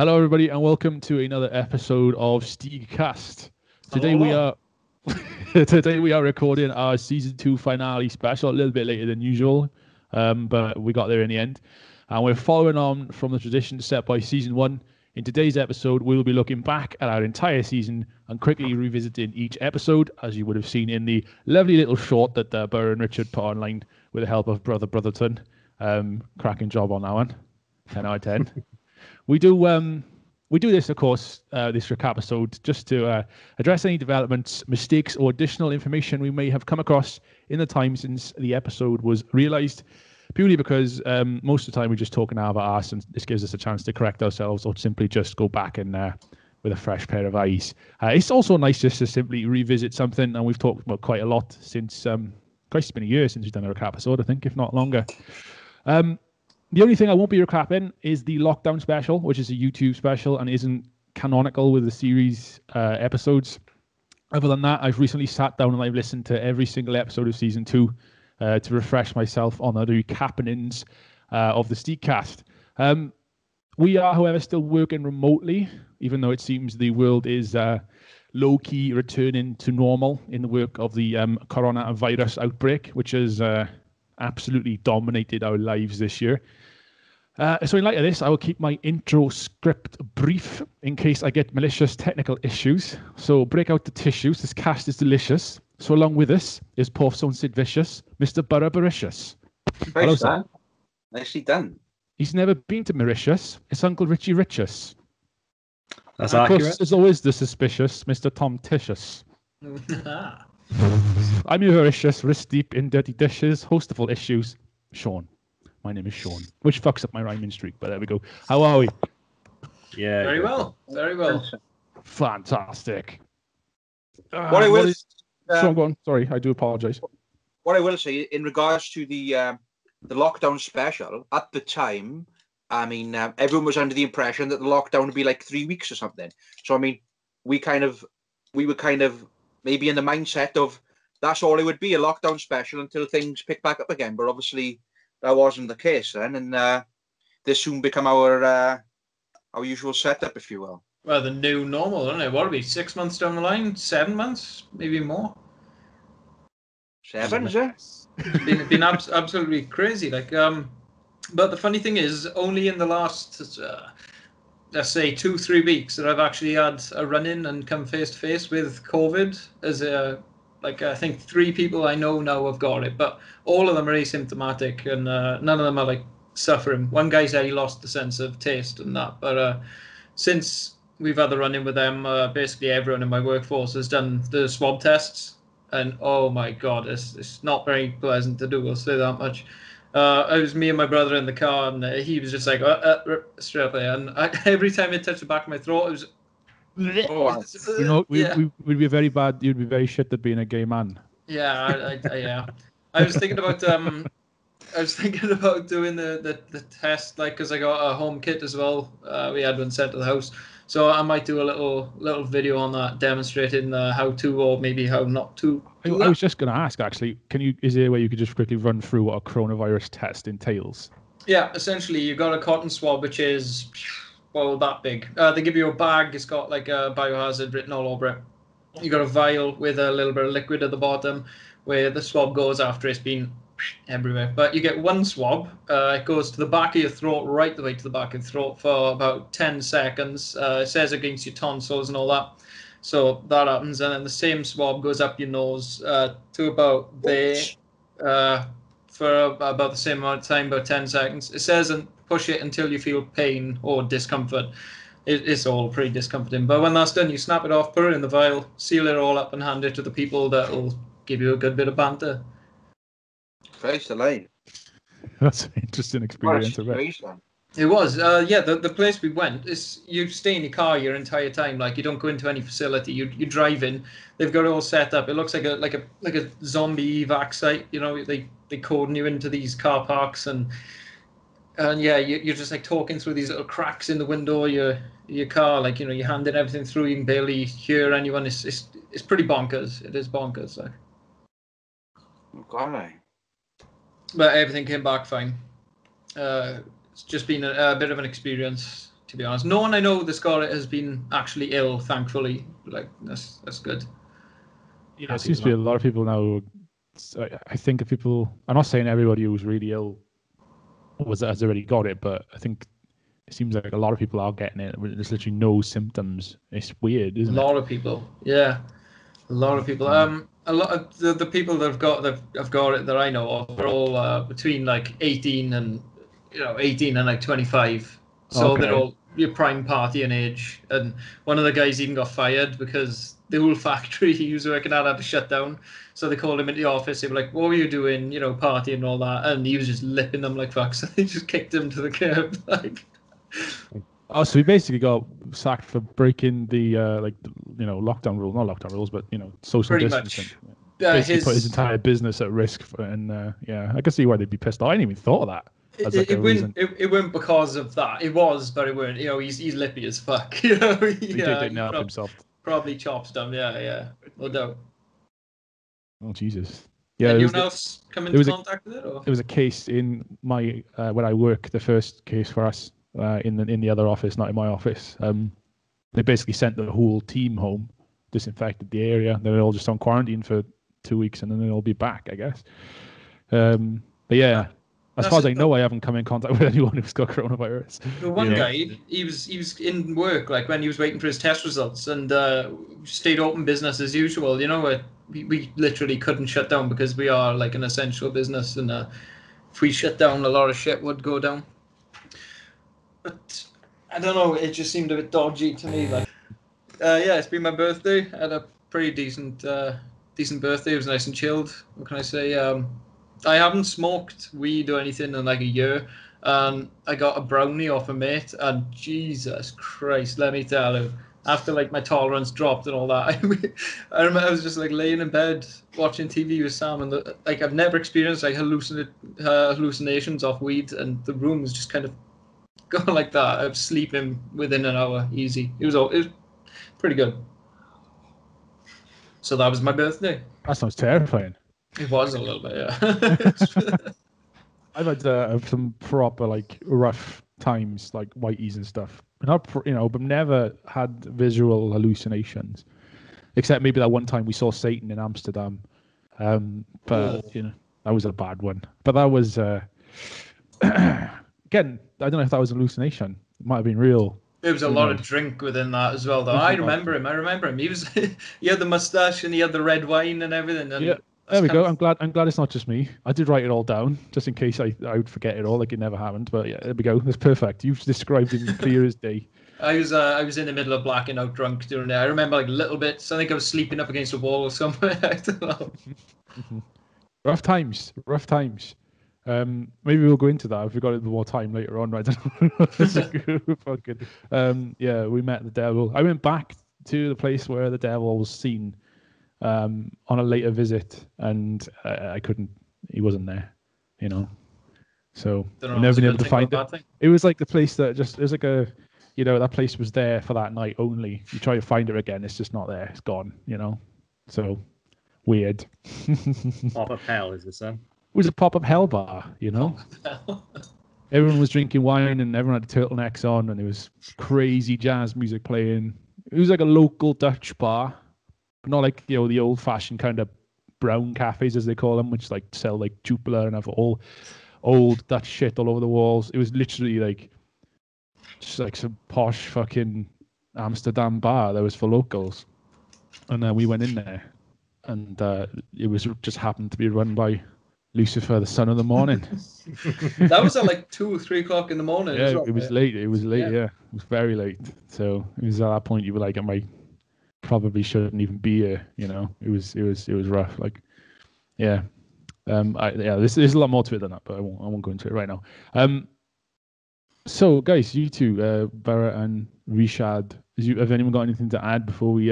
Hello, everybody, and welcome to another episode of SteegCast. Today we are recording our season 2 finale special a little bit later than usual, but we got there in the end. And we're following on from the tradition set by season 1. In today's episode, we'll be looking back at our entire season and quickly revisiting each episode, as you would have seen in the lovely little short that Burr and Richard put online with the help of Brother Brotherton. Cracking job on that one. 10 out of 10. We do this, of course, this Recapisode, just to address any developments, mistakes, or additional information we may have come across in the time since the episode was realised, purely because most of the time we're just talking out of our arse, and this gives us a chance to correct ourselves or simply just go back and with a fresh pair of eyes. It's also nice just to simply revisit something, and we've talked about quite a lot since, it's been a year since we've done a Recapisode, I think, if not longer. The only thing I won't be recapping is the lockdown special, which is a YouTube special and isn't canonical with the series episodes. Other than that, I've recently sat down and I've listened to every single episode of season 2 to refresh myself on the recappenings of the SteegCast. We are, however, still working remotely, even though it seems the world is low-key returning to normal in the wake of the coronavirus outbreak, which has absolutely dominated our lives this year. So in light of this, I will keep my intro script brief in case I get malicious technical issues. So break out the tissues. This cast is delicious. So along with us is Porth's Sid Vicious, Mr. Burrabaricious. Hello, sir. Nicely done. He's never been to Mauritius. It's Uncle Richie Richus. That's accurate. Of course, there's always the suspicious Mr. Tom Titious. I'm your Mauritius, wrist deep in dirty dishes, host of all issues, Sean. My name is Sean, which fucks up my rhyming streak, but there we go. How are we? Yeah. Very well. Very well. Fantastic. What I will... Sean, go on. Sorry, I do apologise. What I will say, in regards to the lockdown special, at the time, I mean, everyone was under the impression that the lockdown would be like 3 weeks or something. So, I mean, we were kind of maybe in the mindset of that's all it would be, a lockdown special until things pick back up again. But obviously that wasn't the case then, and this soon become our usual setup, if you will. Well, the new normal, isn't it? What will be 6 months down the line? 7 months? Maybe more? 7, is it? It's been absolutely crazy. Like, but the funny thing is, only in the last, let's say 2-3 weeks that I've actually had a run-in and come face to face with COVID. As I think 3 people I know now have got it, but all of them are asymptomatic, and none of them are like suffering. One guy said he lost the sense of taste and that, but since we've had the run-in with them, basically everyone in my workforce has done the swab tests, and oh my god, it's not very pleasant to do, I'll say that much. It was me and my brother in the car, and he was just like straight up there, and every time it touched the back of my throat, it was. We'd be very bad. You'd be very shit at being a gay man. Yeah, yeah. I was thinking about doing the test, like, because I got a home kit as well. We had one sent to the house, so I might do a little video on that, demonstrating how to, or maybe how not to. I was just going to ask, actually, is there a way you could just quickly run through what a coronavirus test entails? Yeah, essentially, you got a cotton swab, which is, well, that big. They give you a bag. It's got like a biohazard written all over it. You got a vial with a little bit of liquid at the bottom, where the swab goes after it's been everywhere. But you get one swab. It goes to the back of your throat, right the way to the back of the throat for about 10 seconds. It says against your tonsils and all that. So that happens, and then the same swab goes up your nose to about there for about the same amount of time, about 10 seconds. It says and push it until you feel pain or discomfort. It's all pretty discomforting. But when that's done, you snap it off, put it in the vial, seal it all up, and hand it to the people that will give you a good bit of banter. Christ alive. That's an interesting experience. It was. The place we went is you stay in your car your entire time. Like, you don't go into any facility. You drive in. They've got it all set up. It looks like a zombie evac site. You know, they cordon you into these car parks, and yeah, you're just like talking through these little cracks in the window of your car. Like, you know, you're handing everything through. You can barely hear anyone. It's pretty bonkers. It is bonkers. So. Okay. But everything came back fine. It's just been a bit of an experience to be honest. No one I know that's got it has been actually ill, thankfully. Like, that's good. Yeah, it seems to be a lot of people now. I think people, I'm not saying everybody who's really ill has already got it, but I think it seems like a lot of people are getting it. There's literally no symptoms. It's weird, isn't it? A lot of people, yeah. A lot of people. A lot of the people that have got it that I know of are all between like 18 and 18 and like 25. So they're all your prime partying age. And one of the guys even got fired because the whole factory he was working at had to shut down. So they called him into the office. They were like, "What were you doing? Partying and all that." And he was just lipping them like fuck. So they just kicked him to the curb. Like. Oh, so he basically got sacked for breaking the lockdown rule, not lockdown rules, but social pretty distancing. Much. Basically put his entire business at risk, and I can see why they'd be pissed off. I didn't even thought of that. It weren't because of that. It was, but it weren't. He's lippy as fuck. He didn't help himself. Probably chops them. Yeah, no doubt. Oh Jesus. Yeah. Anyone else come into contact with it? Or? There was a case in my when I work. The first case for us in the other office, not in my office. They basically sent the whole team home, disinfected the area. They were all just on quarantine for 2 weeks, and then they'll be back, I guess. But yeah. As far as I know, I haven't come in contact with anyone who's got coronavirus. The one guy, he was in work, like when he was waiting for his test results, and stayed open business as usual. We literally couldn't shut down because we are like an essential business, and if we shut down, a lot of shit would go down. But I don't know, it just seemed a bit dodgy to me. Like, it's been my birthday. I had a pretty decent birthday. It was nice and chilled. What can I say? I haven't smoked weed or anything in like a year, and I got a brownie off a mate, and Jesus Christ, let me tell you, after like my tolerance dropped and all that, I remember I was just like laying in bed watching TV with Sam, and like I've never experienced like hallucinations off weed, and the room was just kind of going like that. I was sleeping within an hour, easy. It was pretty good. So that was my birthday. That sounds terrifying. It was a little bit, yeah. I've had some proper like rough times, like whiteys and stuff. But never had visual hallucinations, except maybe that one time we saw Satan in Amsterdam. But that was a bad one. But that was again, I don't know if that was a hallucination. It might have been real. There was a lot of drink within that as well, though. I remember him. He was he had the mustache and he had the red wine and everything. And yeah. There we go. I'm glad it's not just me. I did write it all down just in case I would forget it all, like it never happened. But yeah, there we go. That's perfect. You've described it clear as day. I was in the middle of blacking out drunk during it. I remember like little bits. I think I was sleeping up against a wall or somewhere. I don't know. Rough times. Maybe we'll go into that if we've got a bit more time later on. I don't know. We met the devil. I went back to the place where the devil was seen on a later visit, and I couldn't. He wasn't there, So I've never been able to find it. It was like the place that it was like a, that place was there for that night only. You try to find it again, it's just not there. It's gone. So weird. Pop-up hell is this then? It was a pop-up hell bar. Everyone was drinking wine and everyone had turtlenecks on, and there was crazy jazz music playing. It was like a local Dutch bar. But not like the old-fashioned kind of brown cafes, as they call them, which like sell like Jupiler and have all old Dutch shit all over the walls. It was literally like just like some posh fucking Amsterdam bar that was for locals. And we went in there, and it was just happened to be run by Lucifer, the son of the morning. That was at like 2 or 3 o'clock in the morning. Yeah, it was late. It was late. Yeah, it was very late. So it was at that point you were like, probably shouldn't even be here. It was rough. Like, yeah. There's a lot more to it than that, but I won't go into it right now. So guys, you two, Barra and Rishad, have anyone got anything to add before we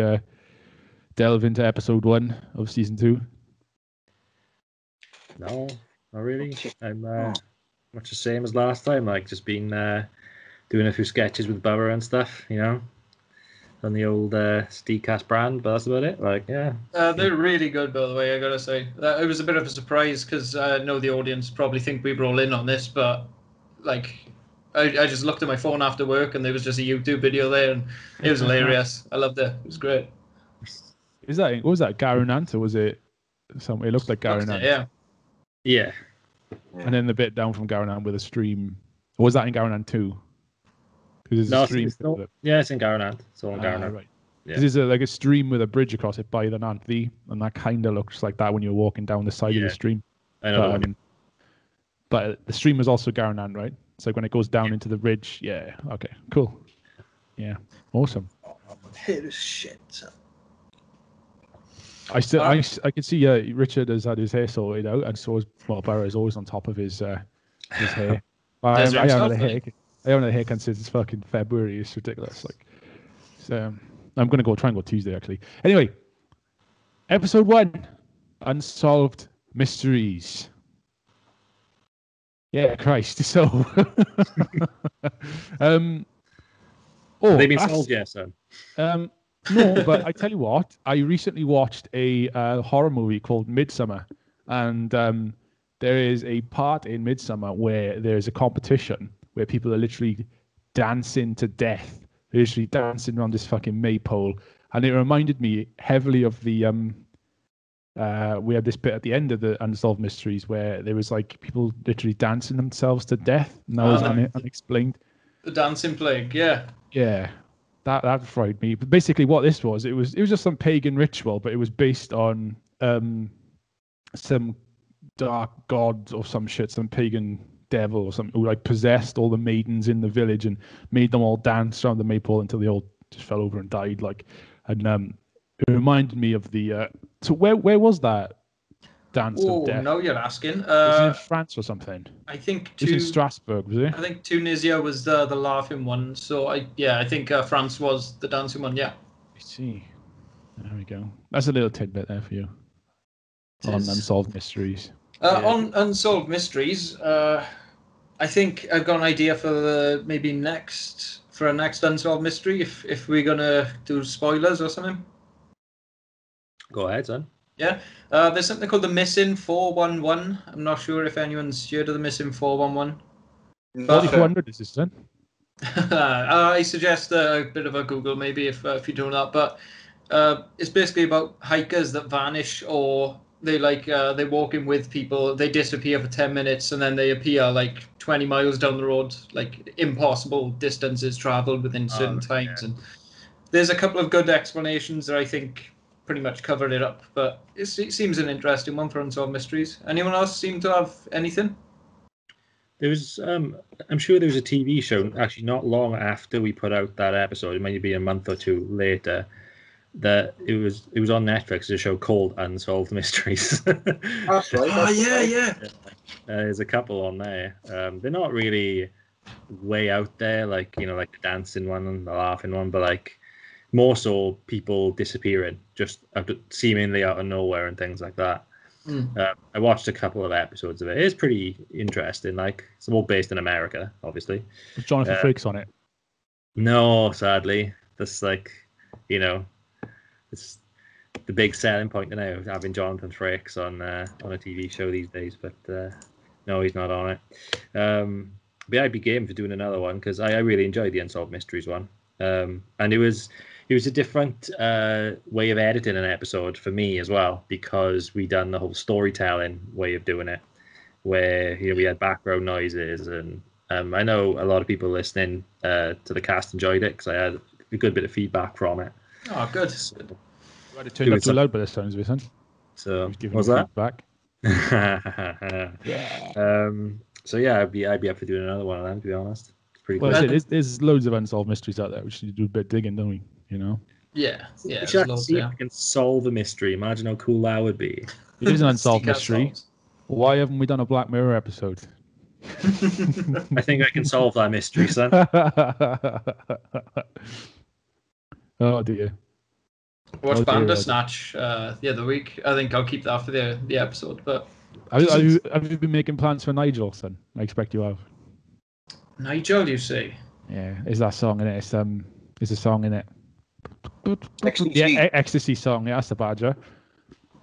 delve into episode 1 of season 2? No, not really. I'm much the same as last time. Like, just been doing a few sketches with Barra and stuff, on the old SteegCast brand, but that's about it. Like, yeah. They're really good, by the way, I gotta say. It was a bit of a surprise because I know the audience probably think we were all in on this, but like I just looked at my phone after work, and there was just a YouTube video there, and it was hilarious. I loved it. It was great. What was that, Garunant, or was it something? It looked like Garunant. Yeah. And then the bit down from Garunant with a stream. Or was that in Garunant 2? Because there's a stream. It's in Garunant. It's all in Garunant. Right. There's like a stream with a bridge across it by the Nant V, and that kind of looks like that when you're walking down the side of the stream. I know. But the stream is also Garunant, right? It's like when it goes down into the ridge. Yeah. Okay. Cool. Yeah. Awesome. Hair is shit. I can see Richard has had his hair sorted out, and so is Barra is always on top of his hair. I haven't had a haircut since it's fucking February. It's ridiculous. Like, so I'm gonna try and go Tuesday actually. Anyway, episode 1, Unsolved Mysteries. Yeah, Christ. So, they've been solved yet, son? No, but I tell you what, I recently watched a horror movie called Midsummer, and there is a part in Midsummer where there's a competition where people are literally dancing to death. They're literally dancing around this fucking maypole, and it reminded me heavily of the we had this bit at the end of the Unsolved Mysteries where there was like people literally dancing themselves to death, and that was unexplained. The dancing plague, yeah. Yeah. That frightened me. But basically what this was, it was just some pagan ritual, but it was based on some dark god or some shit, some pagan devil or something who like possessed all the maidens in the village and made them all dance around the maypole until they all just fell over and died. It reminded me of the so where was that dance of death? No, you're asking. Was it in France or something? I think it was in Strasbourg, was it? I think Tunisia was the laughing one. So I think France was the dancing one. Yeah. I see. There we go. That's a little tidbit there for you on Unsolved Mysteries. On Unsolved Mysteries, I think I've got an idea for a next Unsolved Mystery. If we're gonna do spoilers or something. Go ahead, son. Yeah, there's something called the Missing 411. I'm not sure if anyone's heard of the Missing 411. 4400 is this then? I suggest a bit of a Google maybe if you're doing that. But it's basically about hikers that vanish, or they they're walking with people. They disappear for 10 minutes and then they appear like 20 miles down the road, like impossible distances traveled within certain times. And there's a couple of good explanations that I think pretty much covered it up, but it seems an interesting one for Unsolved Mysteries. Anyone else seem to have anything? There was, I'm sure there was a TV show actually not long after we put out that episode. It might be a month or two later. That it was on Netflix. A show called Unsolved Mysteries. That's right. Yeah. There's a couple on there. They're not really way out there, like like the dancing one and the laughing one, but like more so people disappearing just seemingly out of nowhere and things like that. I watched a couple of episodes of it. It's pretty interesting. Like, it's all based in America, obviously. Was Jonathan Frakes on it? No, sadly. That's like, it's the big selling point now, having Jonathan Frakes on a TV show these days. But no, he's not on it. But I'd be game for doing another one because I really enjoyed the Unsolved Mysteries one. And it was a different way of editing an episode for me as well, because we done the whole storytelling way of doing it, where we had background noises, and I know a lot of people listening to the cast enjoyed it because I had a good bit of feedback from it. Oh, good. So, you had it turned up too loud by this time, Vincent. So was that? Feedback. Yeah. So yeah, I'd be up for doing another one of them, to be honest. Well, there's loads of unsolved mysteries out there. We should do a bit of digging, don't we? Yeah. We should see if we can solve a mystery. Imagine how cool that would be. It is an unsolved mystery. Why haven't we done a Black Mirror episode? I think I can solve that mystery, son. Oh dear. Watched Bandersnatch the other week. I think I'll keep that for the episode. But have you been making plans for Nigel, son? I expect you have. Nigel, you say? Yeah, is that song in it? It's a song in it. Ecstasy. Yeah, Ecstasy song. Yeah, that's the Badger.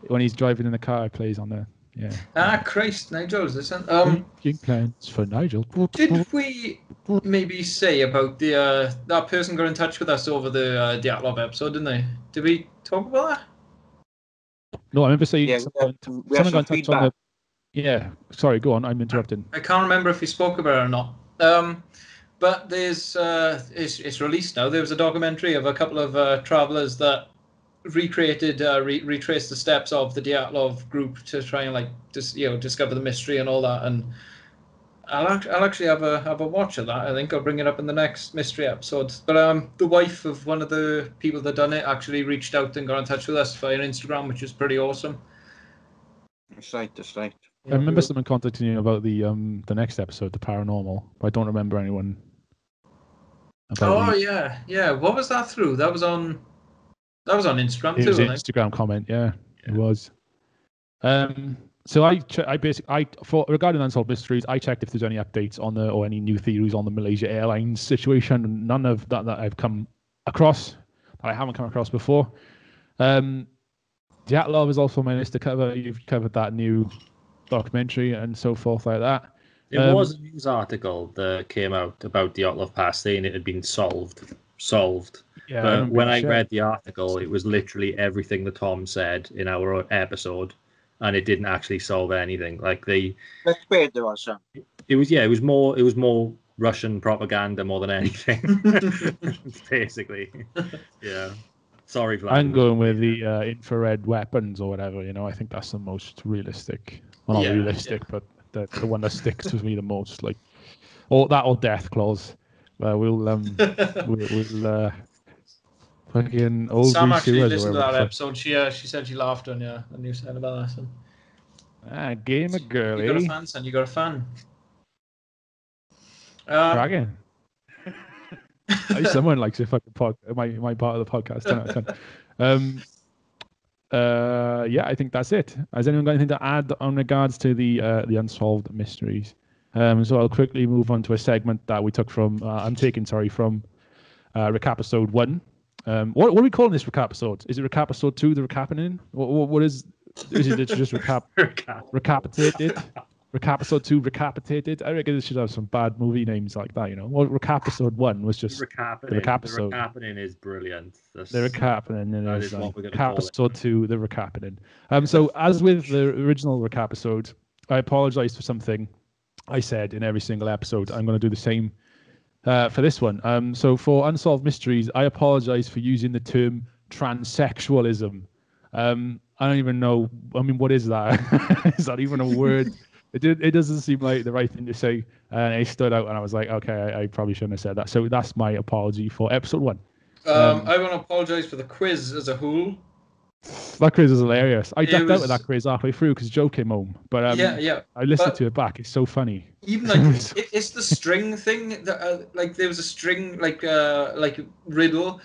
When he's driving in the car, it plays on the Yeah. Christ, Nigel, is this one? Making plans for Nigel. Did we maybe say about the that person got in touch with us over the Dyatlov episode, didn't they? Did we talk about that? No, I remember saying Yeah, someone we have got some in touch feedback. on the. Yeah, sorry, go on. I'm interrupting. I can't remember if we spoke about it or not. But there's it's released now. There was a documentary of a couple of travelers that recreated, retraced the steps of the Dyatlov group to try and discover the mystery and all that. And I'll actually have a watch of that. I think I'll bring it up in the next mystery episode. But the wife of one of the people that done it actually reached out and got in touch with us via Instagram, which is pretty awesome. That's right. I remember someone contacting you about the next episode, the paranormal, but I don't remember anyone. Yeah. What was that through? That was on Instagram too. It was an I think. Instagram comment. Yeah, it was. So regarding Unsolved Mysteries, I checked if there's any updates on or any new theories on the Malaysia Airlines situation, and none of that I've come across, that I haven't come across before. Dyatlov is also on my list to cover. You've covered that new documentary and so forth like that. There was a news article that came out about Dyatlov Pass saying it had been solved. Yeah, but when I read the article, it was literally everything that Tom said in our episode, and it didn't actually solve anything. Like Let's bet there was some. It was more Russian propaganda more than anything. Basically, yeah. Sorry, Vlad. I'm going with the infrared weapons or whatever. I think that's the most realistic. Well, not realistic, but the one that sticks with me the most. Like, or death claws. We'll fucking old Sam actually Sewers listened to that episode. She said she laughed on you when you said about that. So. Game of girly. You got a fan, son. You got a fan. Dragon. Someone likes it. Fucking my part of the podcast. 10 out of 10. Yeah, I think that's it. Has anyone got anything to add on regards to the unsolved mysteries? So I'll quickly move on to a segment that we took from. I'm taking from Recapisode 1. What are we calling this Recapisode? Is it Recapisode 2? The Recappening? What is it? Just recapitated? Recapisode 2 Recapitated. I reckon this should have some bad movie names like that. Well, Recapisode 1 was just the Recapisode. The Recappening is brilliant. The Recappening is what we're going to call it. Recapisode 2 The Recappening. So as with the original Recapisode, I apologize for something I said in every single episode. I'm going to do the same for this one. So for Unsolved Mysteries, I apologize for using the term transsexualism. I don't even know. I mean, what is that? Is that even a word? It doesn't seem like the right thing to say. And it stood out, and I was like, okay, I probably shouldn't have said that. So that's my apology for episode 1. I want to apologize for the quiz as a whole. That quiz is hilarious. I ducked out of that quiz halfway through because Joe came home. But I listened to it back. It's so funny. Even like it's the string thing that there was a string like riddle,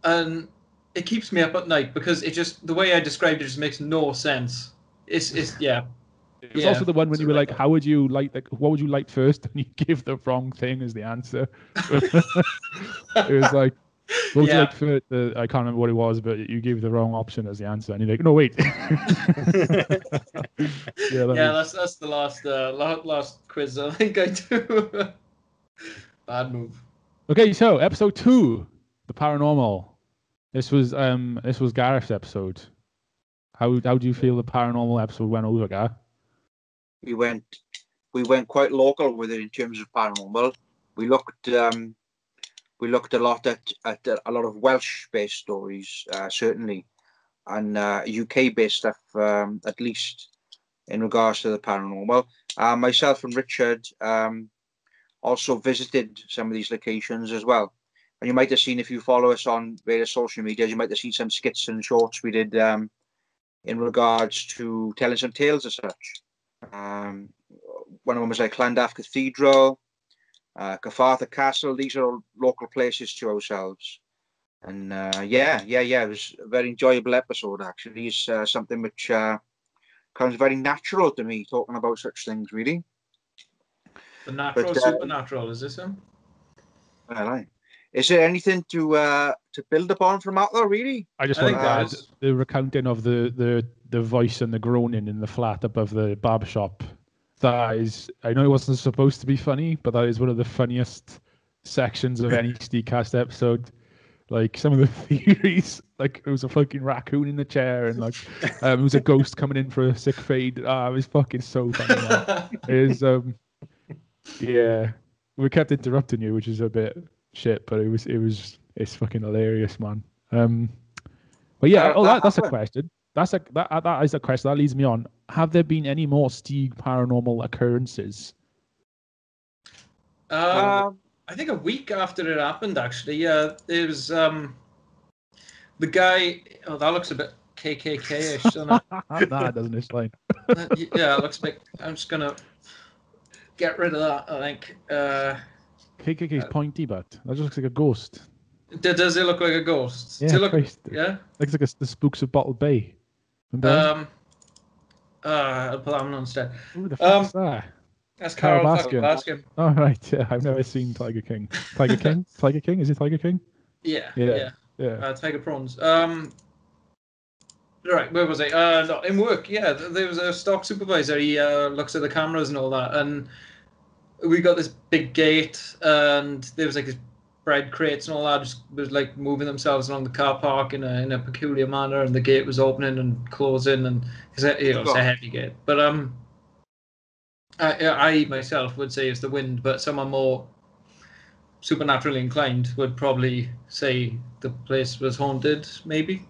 and it keeps me up at night because it just the way I described it just makes no sense. It's yeah. It was also the one when you were like, "How would you like? What would you like first?" And you give the wrong thing as the answer. It was like, "What would you like first?" I can't remember what it was, but you gave the wrong option as the answer, and you're like, "No, wait." That's the last quiz I think I do. Bad move. Okay, so episode 2, the paranormal. This was Gareth's episode. How do you feel the paranormal episode went over, Gareth? We went quite local with it in terms of paranormal. We looked a lot at a lot of Welsh-based stories, certainly, and UK-based stuff, at least in regards to the paranormal. Myself and Richard also visited some of these locations as well. And you might have seen, if you follow us on various social media, you might have seen some skits and shorts we did in regards to telling some tales as such. One of them was like Llandaff Cathedral, Cyfarthfa Castle. These are all local places to ourselves. And it was a very enjoyable episode, actually. It's something which comes very natural to me, talking about such things, really. The natural, supernatural, is this him? Well, is there anything to build upon from that, though, really? I just want to add the recounting of the the voice and the groaning in the flat above the barber shop. That is, I know it wasn't supposed to be funny, but that is one of the funniest sections of any SteegCast episode. Like some of the theories, like it was a fucking raccoon in the chair, and like it was a ghost coming in for a sick fade. It was fucking so funny. Man. It is, yeah. We kept interrupting you, which is a bit shit, but it's fucking hilarious, man. But yeah, that's a question. That is a question that leads me on. Have there been any more Steeg paranormal occurrences? I think a week after it happened, actually, there was the guy. Oh, that looks a bit KKK-ish, doesn't it? Nah, it doesn't explain. Yeah, it looks a bit. I'm just gonna get rid of that. I think. KKK's pointy, but that just looks like a ghost. Does it look like a ghost? Yeah, Does it look, Christ. yeah. Looks like the spooks of Bottle Bay. I'll put that one on instead. Who the fuck's that? That's Carol Baskin. Oh, right. Yeah, I've never seen Tiger King. Tiger King? Tiger King? Is it Tiger King? Yeah. Tiger prawns. Right, where was I? No, in work, yeah. There was a stock supervisor. He looks at the cameras and all that. And we got this big gate, and there was like this bread crates and all that just was like moving themselves along the car park in a peculiar manner, and the gate was opening and closing, and it's a heavy gate. But I myself would say it's the wind, but someone more supernaturally inclined would probably say the place was haunted, maybe.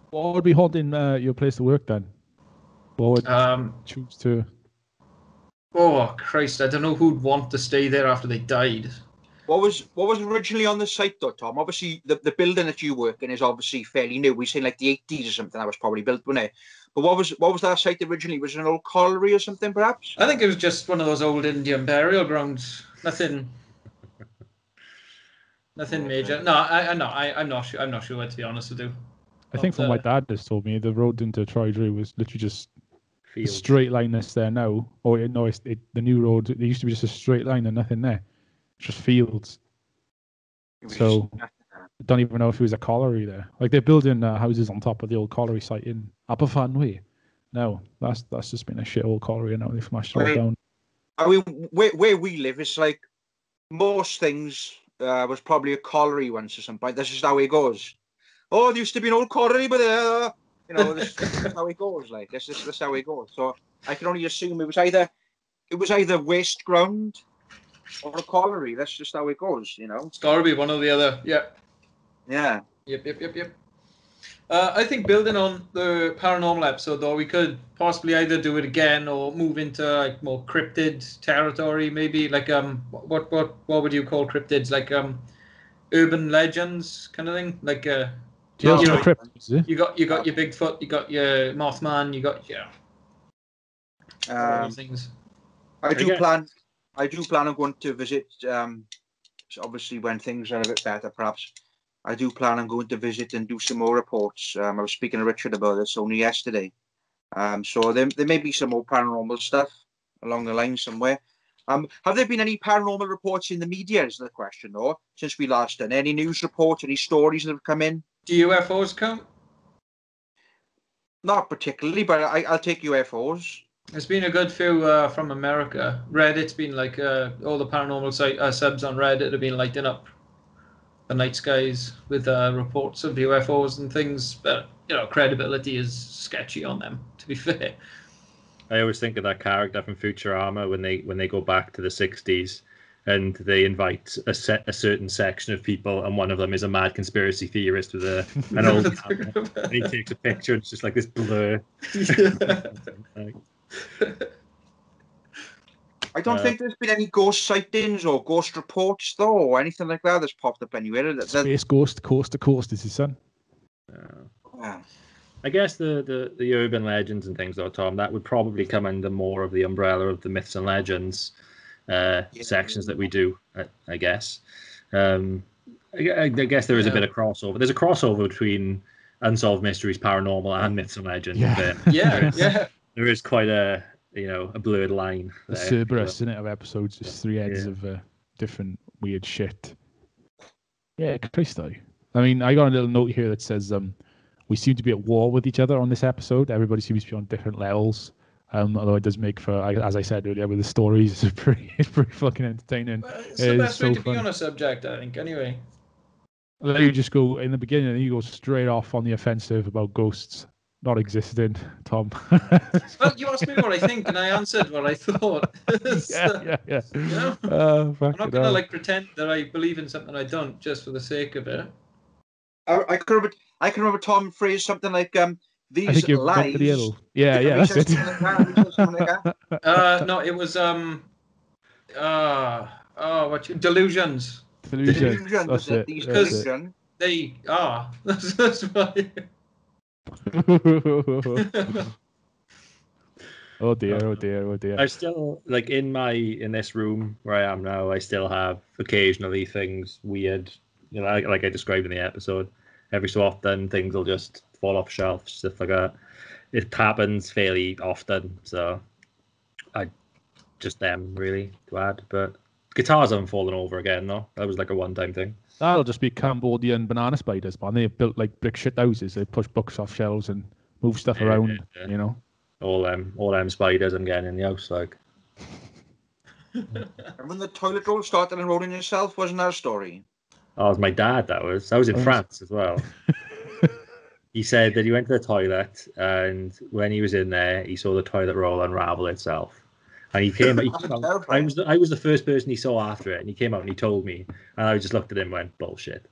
What would be haunting your place to work then? What would choose to? Oh Christ! I don't know who'd want to stay there after they died. What was originally on the site though, Tom? Obviously, the building that you work in is obviously fairly new. We say like the 80s or something. That was probably built, wasn't it? But what was that site originally? Was it an old colliery or something, perhaps? I think it was just one of those old Indian burial grounds. Nothing major. No, I'm not sure. I'm not sure, to be honest with you. I think from my dad just told me the road into Troydrey was literally just a straight line that's there now. Or no, the new road. There used to be just a straight line and nothing there. Just fields. So I don't even know if it was a colliery there. Like they're building houses on top of the old colliery site in Aberfan Way. No, that's just been a shit old colliery, and now they've smashed it all down. I mean, where we live, it's like most things was probably a colliery once or something. That's just how it goes. Oh, there used to be an old colliery, but this is how it goes. Like that's how it goes. So I can only assume it was either waste ground or a colliery. That's just how it goes, It's got to be one or the other. Yeah. Yeah. Yep. I think building on the paranormal episode, though, we could possibly either do it again or move into like more cryptid territory. Maybe like what would you call cryptids? Like urban legends kind of thing. Like cryptids. You got your Bigfoot, you got your Mothman, you got things. I do plan on going to visit. Obviously, when things are a bit better, perhaps. I do plan on going to visit and do some more reports. I was speaking to Richard about this only yesterday. So there may be some more paranormal stuff along the line somewhere. Have there been any paranormal reports in the media, is the question, though, since we last done? Any news reports, any stories that have come in? Do UFOs count? Not particularly, but I'll take UFOs. There's been a good few from America. Reddit's been like all the paranormal subs on Reddit have been lighting up the night skies with reports of UFOs and things, but credibility is sketchy on them, to be fair. I always think of that character from Futurama when they go back to the 60s and they invite a certain section of people, and one of them is a mad conspiracy theorist with an old camera, and he takes a picture and it's just like this blur. I don't think there's been any ghost sightings or ghost reports, though, or anything like that that's popped up anywhere. Space Ghost, Coast to Coast is his son. I guess the urban legends and things, though, Tom, that would probably come under more of the umbrella of the myths and legends sections that we do, I guess. I guess there is a bit of crossover. There's a crossover between Unsolved Mysteries, Paranormal, and Myths and Legends. Yeah. There is quite a blurred line. The Cerberus, isn't it, of episodes, just 3 heads of different weird shit. Yeah, Christo. I mean, I got a little note here that says, we seem to be at war with each other on this episode. Everybody seems to be on different levels. Although it does make for, as I said earlier, with the stories, it's pretty fucking entertaining. It's the best way to be on a subject, I think, anyway. Then you just go, in the beginning, and you go straight off on the offensive about ghosts not existing, Tom. Well, you asked me what I think, and I answered what I thought. Yeah. You know? I'm not going to pretend that I believe in something I don't, just for the sake of it. I can remember Tom phrased something like, these I think you're lies. Yeah, that's it. No, it was delusions. Delusions. That's it. These Because delusions. they are. That's why. Oh dear. I still in this room where I am now. I still have occasionally things weird, like I described in the episode. Every so often, things will just fall off shelves, stuff like that. It happens fairly often, so I just them really to add. But guitars haven't fallen over again, though. That was like a one-time thing. That'll just be Cambodian banana spiders, man. They've built like brick shit houses. They push books off shelves and move stuff around, you know. All them spiders I'm getting in the house, like. And when the toilet roll started unrolling itself, wasn't that a story? Oh, it was my dad, that was. I was in France as well. He said that he went to the toilet, and when he was in there, he saw the toilet roll unravel itself. And he came out. I was the first person he saw after it, and he came out and he told me, and I just looked at him and went, bullshit.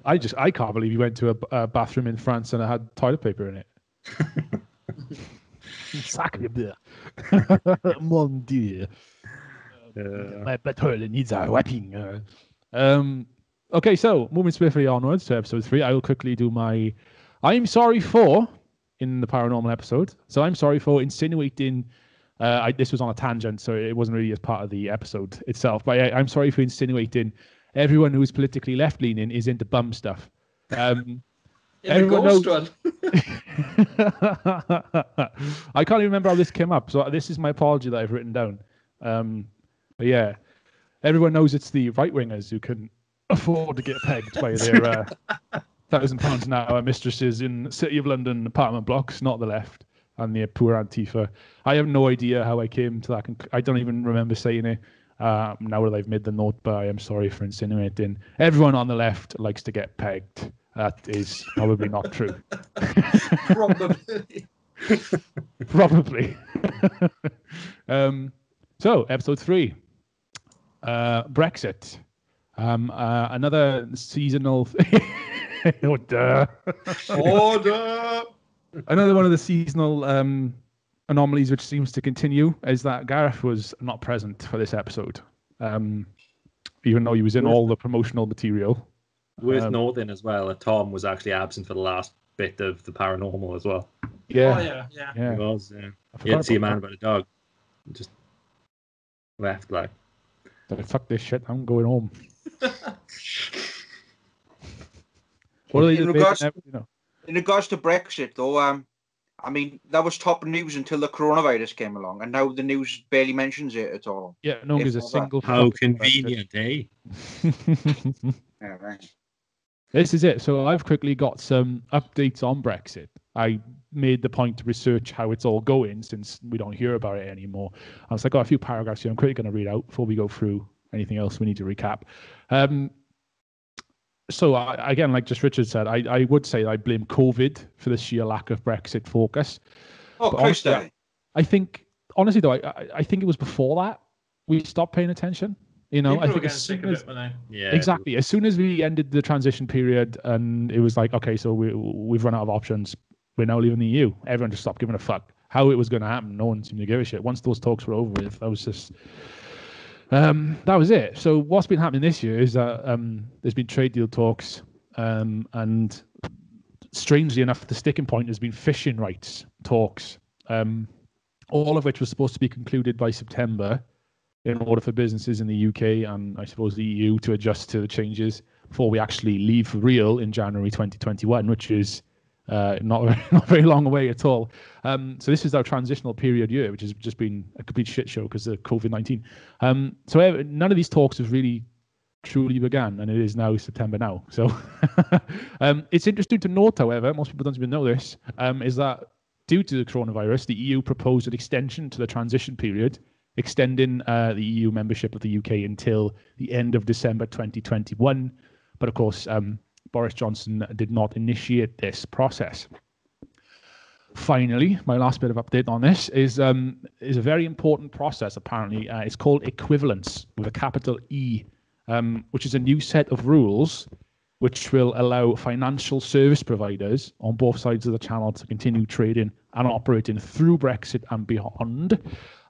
I can't believe you went to a bathroom in France and it had toilet paper in it. Sacre bleu. Mon Dieu. My toilet needs a wiping. Okay, so moving swiftly onwards to episode 3, I will quickly do my I'm sorry for in the paranormal episode. So I'm sorry for insinuating. This was on a tangent, so it wasn't really as part of the episode itself. But I'm sorry for insinuating everyone who's politically left-leaning is into bum stuff. Everyone knows. I can't even remember how this came up, so this is my apology that I've written down. But yeah, everyone knows it's the right-wingers who can afford to get pegged by their £1,000 an hour mistresses in City of London apartment blocks, not the left, and the poor Antifa. I have no idea how I came to that. I don't even remember saying it. Now that I've made the note, but I am sorry for insinuating everyone on the left likes to get pegged. That is probably not true. Probably. So, episode 3. Brexit. Another seasonal... Order! Another one of the seasonal anomalies which seems to continue is that Gareth was not present for this episode. Even though he was in all the promotional material. Worth noting as well that Tom was actually absent for the last bit of the paranormal as well. Yeah. Oh, yeah. He was. He had to see a man about a dog. Just left like. Fuck this shit, I'm going home. What are they in regards to Brexit, though, I mean, that was top news until the coronavirus came along, and now the news barely mentions it at all. Yeah, no one gives a single. How convenient, eh? Yeah, right. This is it. So I've quickly got some updates on Brexit. I made the point to research how it's all going since we don't hear about it anymore. So I got a few paragraphs here I'm quickly going to read out before we go through anything else we need to recap. So again, like just Richard said, I would say I blame COVID for the sheer lack of Brexit focus. Oh, Christ! I think, honestly though, I think it was before that we stopped paying attention. You know, I think as soon as, exactly, as soon as we ended the transition period and it was like, okay, so we've run out of options, we're now leaving the EU. Everyone just stopped giving a fuck. How it was going to happen, no one seemed to give a shit. Once those talks were over with, that was just, that was it. So what's been happening this year is that there's been trade deal talks, and strangely enough, the sticking point has been fishing rights talks, all of which was supposed to be concluded by September, in order for businesses in the UK and I suppose the EU to adjust to the changes before we actually leave for real in January 2021, which is not very long away at all. So this is our transitional period year, which has just been a complete shit show because of COVID-19. So none of these talks have really truly began, and it is now September now. So it's interesting to note, however, most people don't even know this, is that due to the coronavirus, the EU proposed an extension to the transition period, extending the EU membership of the UK until the end of December 2021. But of course, Boris Johnson did not initiate this process. Finally, my last bit of update on this is a very important process, apparently. It's called equivalence, with a capital E, which is a new set of rules which will allow financial service providers on both sides of the channel to continue trading and operating through Brexit and beyond,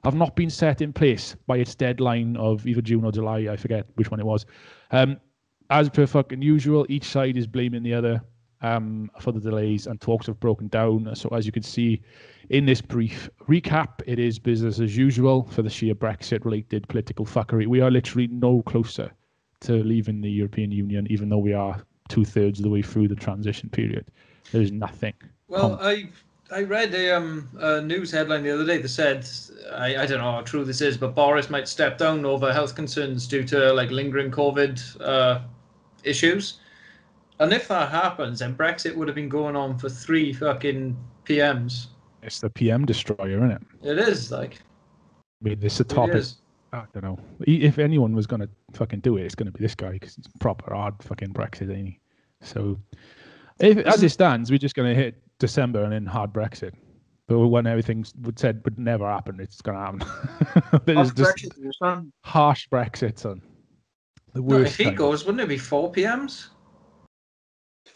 have not been set in place by its deadline of either June or July. I forget which one it was. As per fucking usual, each side is blaming the other for the delays, and talks have broken down. So as you can see in this brief recap, it is business as usual for the sheer Brexit-related political fuckery. We are literally no closer to leaving the European Union, even though we are 2/3 of the way through the transition period. There is nothing. Well, I read a news headline the other day that said, I don't know how true this is, but Boris might step down over health concerns due to like lingering COVID issues. And if that happens, then Brexit would have been going on for 3 fucking PMs. It's the PM destroyer, isn't it? It is, like. I mean, it's a topic. I don't know. If anyone was going to fucking do it, it's going to be this guy, because it's proper hard fucking Brexit, ain't he? So, as it stands, we're just going to hit December and then hard Brexit. But when everything said would never happen, it's going to happen. There's just harsh Brexit, son. The worst. If he goes, wouldn't it be 4 PMs?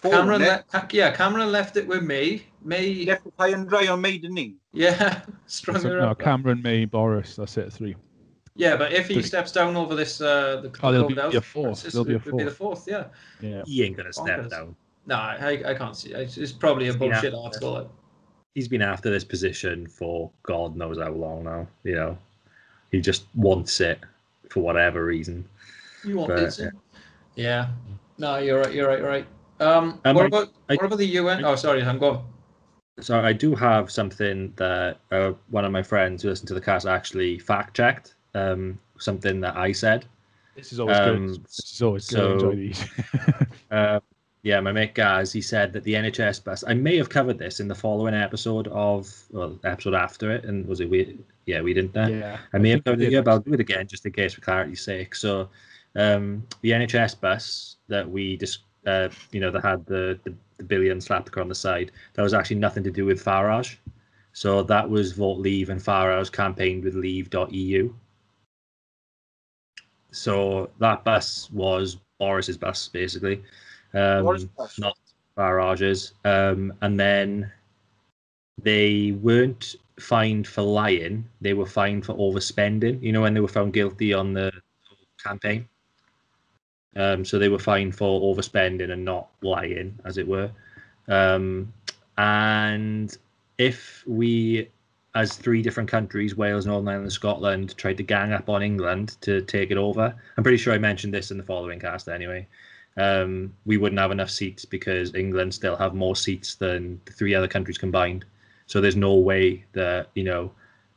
Cameron left it with May. May left it high and dry on May, didn't he? Yeah, strung her up. No, Cameron, May, Boris. That's it, 3. Yeah, but if he steps down over this, there'll be a fourth. There'll be a fourth. It'll be the 4th, yeah. Yeah. He ain't gonna step down. No, I can't see. It's probably a bullshit article. He's been after this position for God knows how long now. You know, he just wants it for whatever reason. You want it? Yeah. No, you're right. What about the UN? Oh, sorry, I'm going. So I do have something that one of my friends who listened to the cast actually fact-checked. Something that I said. This is always good. This is always good. I enjoy these. Yeah, my mate Gaz, he said that the NHS bus. I may have covered this in the following episode episode after it, and was it we? Yeah, we didn't. Yeah, I may have covered it, but I'll do it again just in case, for clarity's sake. So, the NHS bus that we just, that had the billion slapped on the side, that was actually nothing to do with Farage. So that was Vote Leave, and Farage campaigned with Leave.eu. So that bus was Boris's bus, basically, not Farage's. And then they weren't fined for lying; they were fined for overspending. You know, when they were found guilty on the campaign. So they were fined for overspending and not lying, as it were. And if we, as 3 different countries, Wales, Northern Ireland and Scotland, tried to gang up on England to take it over, I'm pretty sure I mentioned this in the following cast anyway, we wouldn't have enough seats because England still have more seats than the 3 other countries combined. So there's no way that,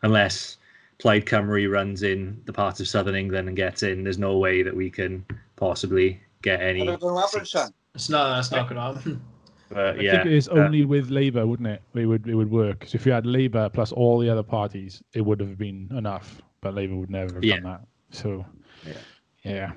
unless Plaid Cymru runs in the parts of southern England and gets in, there's no way that we can possibly get any seats. That's not going to happen. But, I think it is only with Labour, wouldn't it? It would work. So if you had Labour plus all the other parties, it would have been enough. But Labour would never have done that. So, yeah.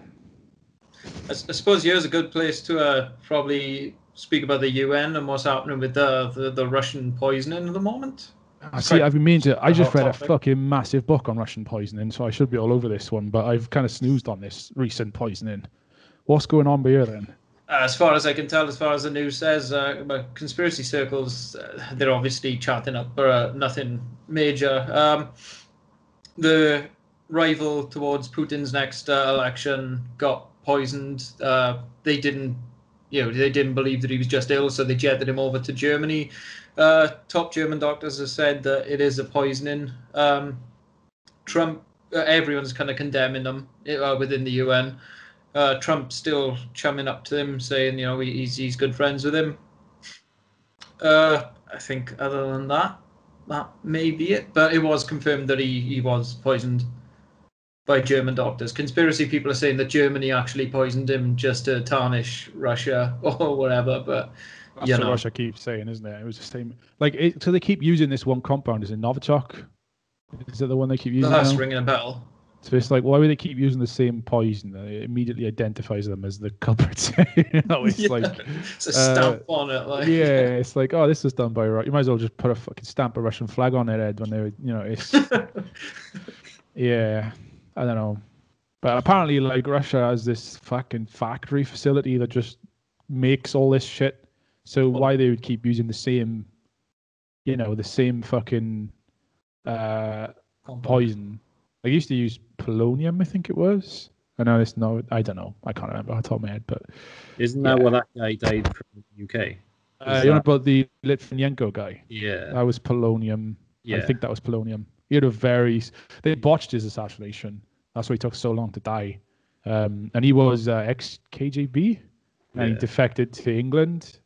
I suppose here's a good place to probably speak about the UN and what's happening with the Russian poisoning at the moment. I've been meaning to. I just read a fucking massive book on Russian poisoning, so I should be all over this one. But I've kind of snoozed on this recent poisoning. What's going on here then? As far as I can tell, as far as the news says, about conspiracy circles, they're obviously chatting up, but nothing major. The rival towards Putin's next election got poisoned. They didn't believe that he was just ill, so they jetted him over to Germany. Top German doctors have said that it is a poisoning. Trump, everyone's kind of condemning them within the UN. Trump's still chumming up to him, saying, he's good friends with him. I think other than that may be it. But it was confirmed that he was poisoned. by German doctors. Conspiracy people are saying that Germany actually poisoned him just to tarnish Russia or whatever, but that's what Russia keeps saying, isn't it? It was the same. So they keep using this one compound. Is it Novichok? Is it the one they keep using That's now? ringing a bell. So it's like, why would they keep using the same poison? It immediately identifies them as the culprits. It's like it's a stamp on it. Yeah, it's like, oh, this was done by Russia. You might as well just put a fucking stamp a Russian flag on their head when they were, it's yeah, I don't know. But apparently, like, Russia has this fucking factory facility that just makes all this shit. So why they would keep using the same, the same fucking poison. I used to use polonium, I think it was. I know it's no, I don't know. I can't remember off the top of my head, but isn't that what that guy died from the UK? You know about the Litvinenko guy? Yeah, that was polonium. Yeah, I think that was polonium. He had they botched his assassination. That's why he took so long to die. And he was ex-KGB, and he defected to England.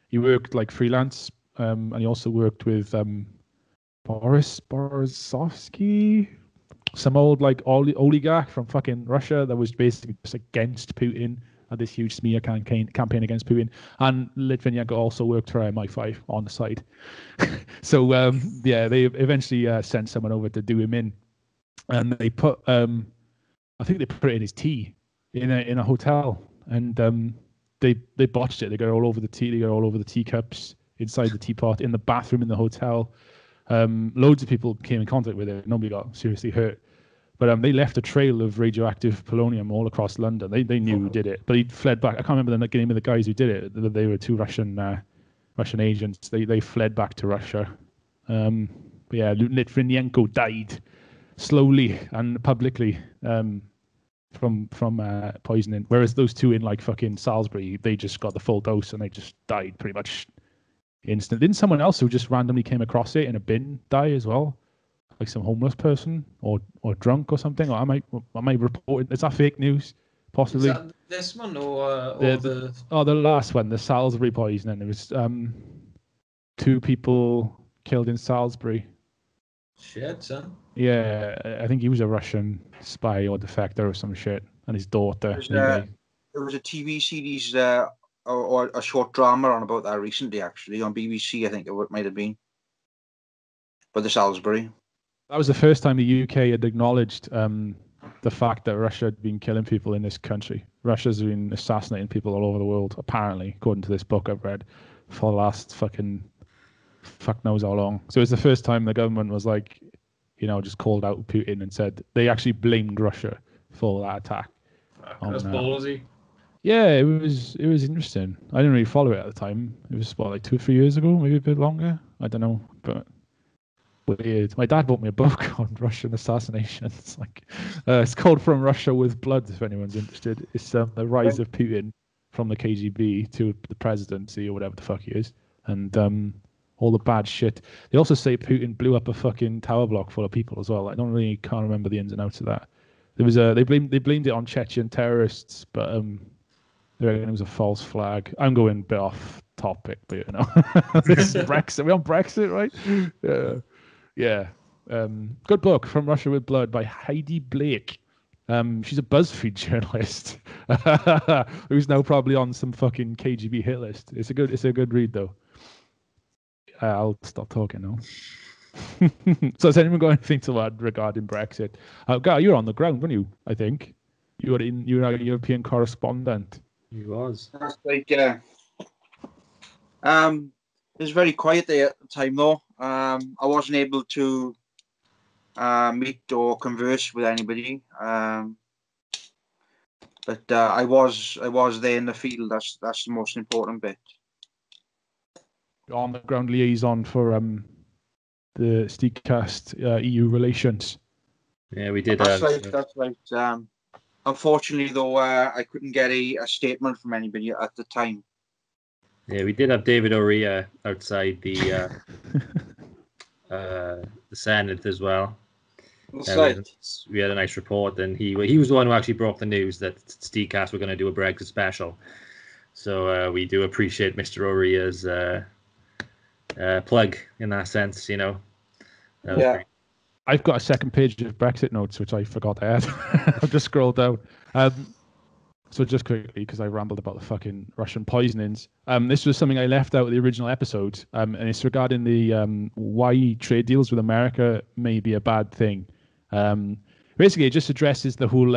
He worked like freelance, and he also worked with Boris Borozovsky, some old like oligarch from fucking Russia that was basically just against Putin, had this huge smear campaign against Putin. And Litvinenko also worked for MI5 on the side. So they eventually sent someone over to do him in, and they put I think they put it in his tea in a hotel, and they botched it. They got all over the tea. They got all over the teacups, inside the teapot, in the bathroom in the hotel. Loads of people came in contact with it. Nobody got seriously hurt, but they left a trail of radioactive polonium all across London. They knew who did it, but he fled back. I can't remember the name of the guys who did it. They were two Russian agents. They fled back to Russia. But yeah, Litvinenko died slowly and publicly from poisoning. Whereas those two in like fucking Salisbury, they just got the full dose and they just died pretty much instant. Didn't someone else who just randomly came across it in a bin die as well? Like some homeless person or drunk or something? Or am I reporting? Is that fake news? Possibly. Is that this one or the last one, the Salisbury poisoning. There was 2 people killed in Salisbury. Shit, son. Yeah, I think he was a Russian spy or defector or some shit, and his daughter. There was a TV series or a short drama on about that recently, actually, on BBC, I think it might have been. But the Salisbury. That was the first time the UK had acknowledged the fact that Russia had been killing people in this country. Russia's been assassinating people all over the world, apparently, according to this book I've read, for the last fuck knows how long. So it was the first time the government was like, just called out Putin and said they actually blamed Russia for that attack. That's ballsy. Yeah, it was interesting. I didn't really follow it at the time. It was like 2 or 3 years ago, maybe a bit longer. I don't know, but weird. My dad bought me a book on Russian assassinations. It's called From Russia with Blood, if anyone's interested. It's the rise of Putin from the KGB to the presidency or whatever the fuck he is, and all the bad shit. They also say Putin blew up a fucking tower block full of people as well. I can't remember the ins and outs of that. There was they blamed it on Chechen terrorists, but they reckon it was a false flag. I'm going a bit off topic, but this is Brexit. We're on Brexit, right? Yeah. Good book, From Russia with Blood by Heidi Blake. She's a BuzzFeed journalist who's now probably on some fucking KGB hit list. It's a good read though. I'll stop talking now. So has anyone got anything to add regarding Brexit? Guy, you were on the ground, weren't you? I think you were a European correspondent. He was. That's right. Yeah. It was very quiet there at the time, though. I wasn't able to meet or converse with anybody. But I was there in the field. That's the most important bit. On the ground liaison for the SteegCast EU relations. Yeah, we did. That's right. Unfortunately, though, I couldn't get a statement from anybody at the time. Yeah, we did have David O'Rea outside the Senate as well. That's right. We had a nice report, and he was the one who actually broke the news that SteegCast were going to do a Brexit special. So we do appreciate Mr. O'Rea's plug in that sense, Yeah. I've got a second page of Brexit notes, which I forgot I had. I've just scrolled down. So just quickly, because I rambled about the fucking Russian poisonings. This was something I left out of the original episode, and it's regarding the why trade deals with America may be a bad thing. Basically, it just addresses the whole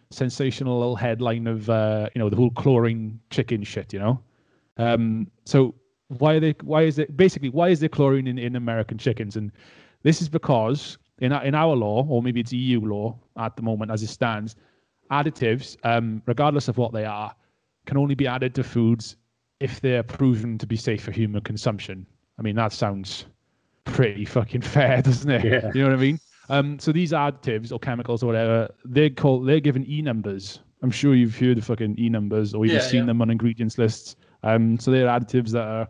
sensational little headline of the whole chlorine chicken shit. So why is there chlorine in American chickens? And this is because in our law, or maybe it's EU law at the moment as it stands, additives, regardless of what they are, can only be added to foods if they're proven to be safe for human consumption. I mean, that sounds pretty fucking fair, doesn't it? Yeah. You know what I mean? So these additives or chemicals or whatever, they're given E numbers. I'm sure you've heard of fucking E numbers or even seen them on ingredients lists. So they're additives that are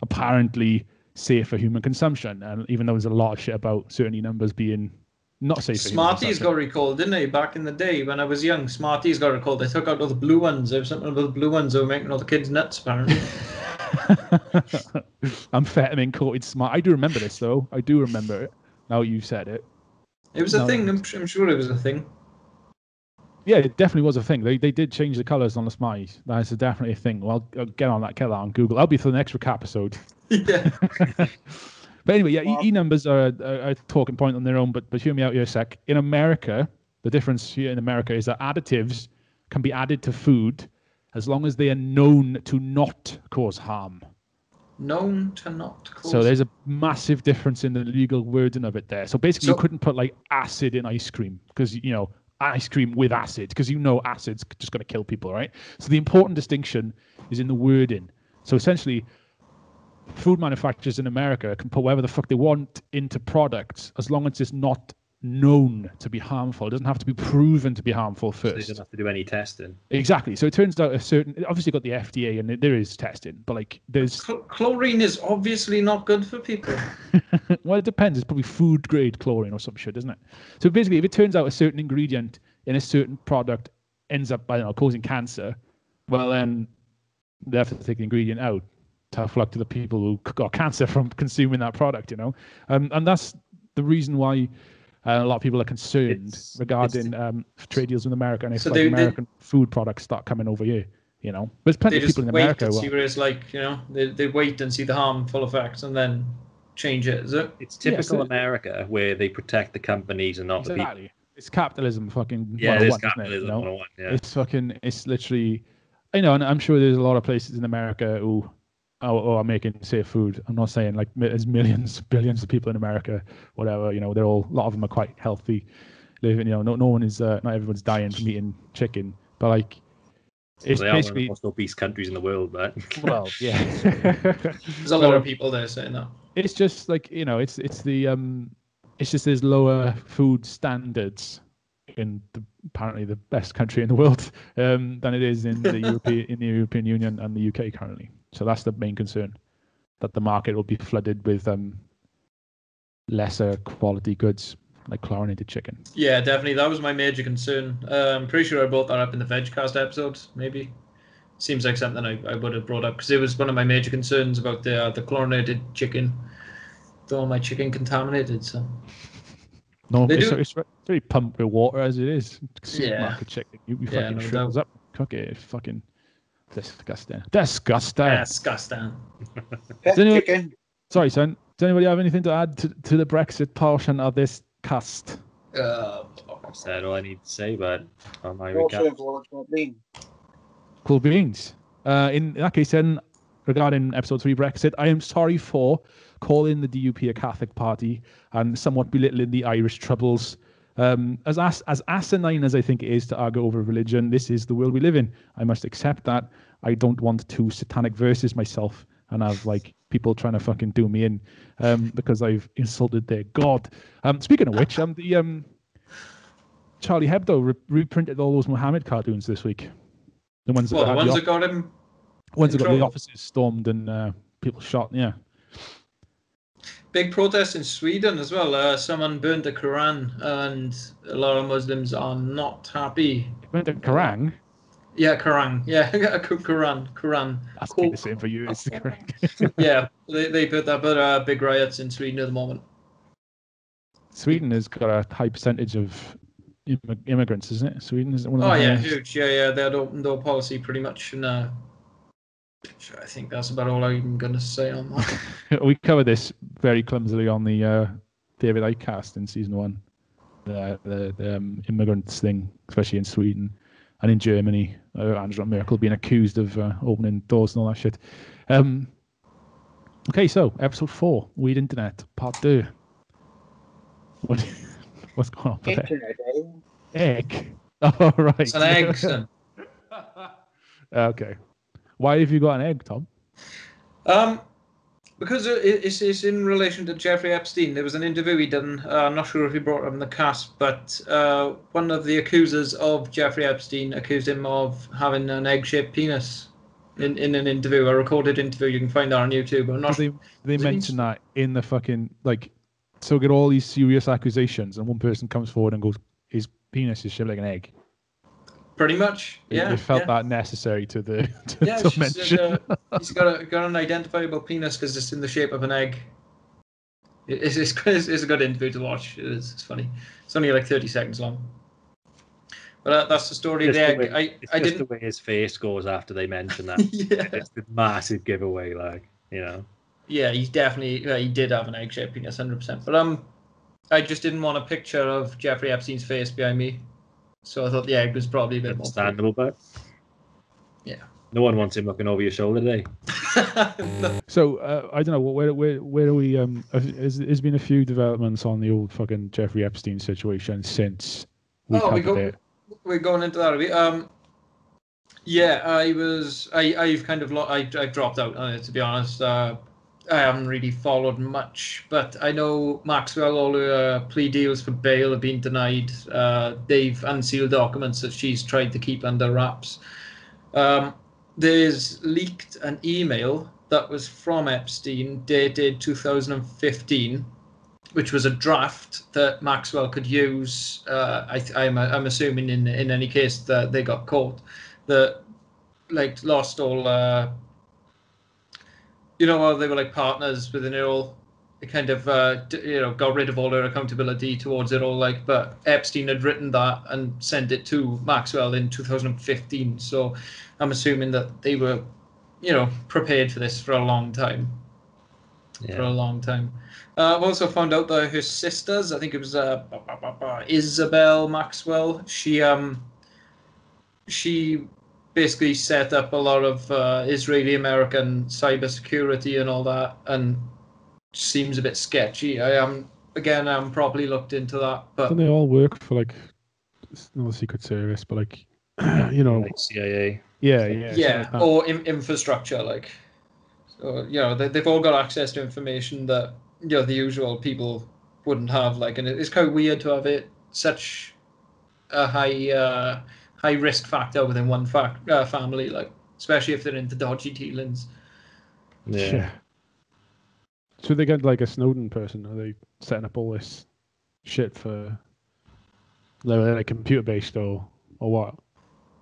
apparently safe for human consumption. And even though there's a lot of shit about certain E numbers being not safe for human Smarties got recalled, didn't they? Back in the day when I was young, Smarties got recalled. They took out all the blue ones. There was something about the blue ones that were making all the kids nuts, apparently. Amphetamine coated Smart. I do remember this, though. I do remember it. Now you've said it. It was a thing. I'm sure it was a thing. Yeah, it definitely was a thing. They did change the colours on the Smarties. That's definitely a thing. Well, I'll get on that on Google. That'll be for the next Recapisode. Yeah. But anyway, yeah, E numbers are a talking point on their own, but hear me out here a sec. In America, the difference here in America is that additives can be added to food as long as they are known to not cause harm. Known to not cause. So there's a massive difference in the legal wording of it there. So basically, you couldn't put like acid in ice cream because, ice cream with acid, because acid's just going to kill people, right? So the important distinction is in the wording. So essentially, food manufacturers in America can put whatever the fuck they want into products as long as it's not known to be harmful. It doesn't have to be proven to be harmful first. So they don't have to do any testing. Exactly. So it turns out obviously got the FDA and there is testing, but like there's... Chlorine is obviously not good for people. Well, it depends. It's probably food grade chlorine or some shit, isn't it? So basically, if it turns out a certain ingredient in a certain product ends up, causing cancer, well then they have to take the ingredient out. Tough luck to the people who got cancer from consuming that product, and that's the reason why a lot of people are concerned regarding trade deals with America, and if American food products start coming over here, there's plenty of people in America. See what it's like, they wait and see the harmful effects and then change it. Is it? It's typical America where they protect the companies and not the people. It's capitalism, fucking. Yeah, it is capitalism 101. Yeah. It's literally, and I'm sure there's a lot of places in America who are making safe food. I'm not saying like there's millions, billions of people in America, whatever. A lot of them are quite healthy, living. No one is, not everyone's dying from eating chicken, but like, it's they basically are one of the most obese countries in the world, but well, yeah. There's a lot of people there saying that. It's just like it's just there's lower food standards in apparently the best country in the world than it is in the European Union and the UK currently. So that's the main concern, that the market will be flooded with lesser quality goods like chlorinated chicken. Yeah, definitely. That was my major concern. I'm pretty sure I brought that up in the VegCast episode, maybe. Seems like something I would have brought up because it was one of my major concerns about the chlorinated chicken. All my chicken contaminated, so... No, it's very pumped with water as it is. Supermarket chicken. You fucking shrivels up, cook it. It's fucking disgusting. Disgusting. Chicken. Sorry, son. Does anybody have anything to add to the Brexit portion of this cast? I've said all I need to say, but on my recap. Cool beans. In that case, then, regarding episode 3 Brexit, I am sorry for calling the DUP a Catholic party and somewhat belittling the Irish Troubles. As asinine as I think it is to argue over religion, this is the world we live in. I must accept that. I don't want two satanic verses myself and have like people trying to fucking do me in because I've insulted their God. Speaking of which, the Charlie Hebdo reprinted all those Muhammad cartoons this week. The ones that got him. Ones that got the offices stormed and people shot. Yeah. Big protest in Sweden as well. Someone burned the Quran, and a lot of Muslims are not happy. Burned the Quran? Yeah, Quran. Yeah, Quran. That's cool. The same for you. It's the Quran. Yeah, they put that, but big riots in Sweden at the moment. Sweden has got a high percentage of immigrants, isn't it? Sweden is one of the highest. Huge. Yeah. They had open door policy pretty much, and I think that's about all I'm going to say on that. We covered this very clumsily on the David Icke cast in season 1. The immigrants thing, especially in Sweden and in Germany. Angela Merkel being accused of opening doors and all that shit. Okay, so episode 4, Weird Internet, part 2. What's going on there? Internet, Egg. Oh, right. It's an egg, son. Okay. Why have you got an egg, Tom? Because it's in relation to Jeffrey Epstein. There was an interview he done. I'm not sure if he brought up in the cast, but one of the accusers of Jeffrey Epstein accused him of having an egg-shaped penis in an interview, a recorded interview. You can find that on YouTube. I'm not. They mention that in the fucking so get all these serious accusations, and one person comes forward and goes, "His penis is shaped like an egg." Pretty much, yeah. They felt that necessary to mention. He's got an identifiable penis because it's in the shape of an egg. It's a good interview to watch. It's funny. It's only like 30 seconds long. But that's the story of the egg. It's just the way his face goes after they mention that. Yeah. It's a massive giveaway, Yeah, he did have an egg-shaped penis, 100%. But I just didn't want a picture of Jeffrey Epstein's face behind me. So I thought the egg was probably a bit more understandable, but yeah, no one wants him looking over your shoulder today. No. So I don't know where are we? There's been a few developments on the old fucking Jeffrey Epstein situation since we covered it. We're going into that. I've dropped out on it, to be honest. I haven't really followed much, but I know Maxwell, all her plea deals for bail have been denied. They've unsealed documents that she's tried to keep under wraps. There's leaked an email that was from Epstein dated 2015, which was a draft that Maxwell could use. I'm assuming in any case that they got caught, that lost all. While they were partners within it all, it kind of got rid of all their accountability towards it all. But Epstein had written that and sent it to Maxwell in 2015. So I'm assuming that they were, prepared for this for a long time. Yeah. For a long time. I've also found out that her sisters, I think it was Isabel Maxwell. She basically set up a lot of Israeli-American cybersecurity and all that, and seems a bit sketchy. I haven't properly looked into that, but don't they all work for not a secret service, but like CIA? Yeah, or infrastructure, So they've all got access to information that the usual people wouldn't have. And it's kind of weird to have such a high risk factor within one family, especially if they're into dodgy dealings. Yeah. So they get a Snowden person? Are they setting up all this shit for computer based or what?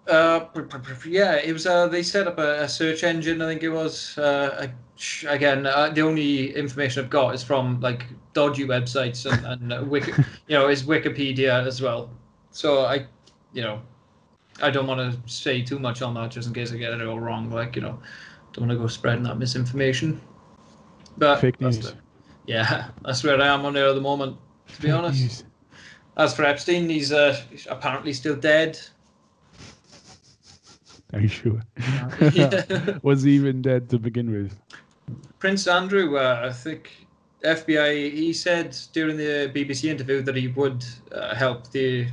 Yeah, it was. They set up a search engine. I think it was. Again, the only information I've got is from dodgy websites and is Wikipedia as well. So I don't want to say too much on that just in case I get it all wrong. Don't want to go spreading that misinformation. But fake news. That's where I am on it at the moment, to be honest. News. As for Epstein, he's apparently still dead. Are you sure? Yeah. Was he even dead to begin with? Prince Andrew, I think FBI, he said during the BBC interview that he would help the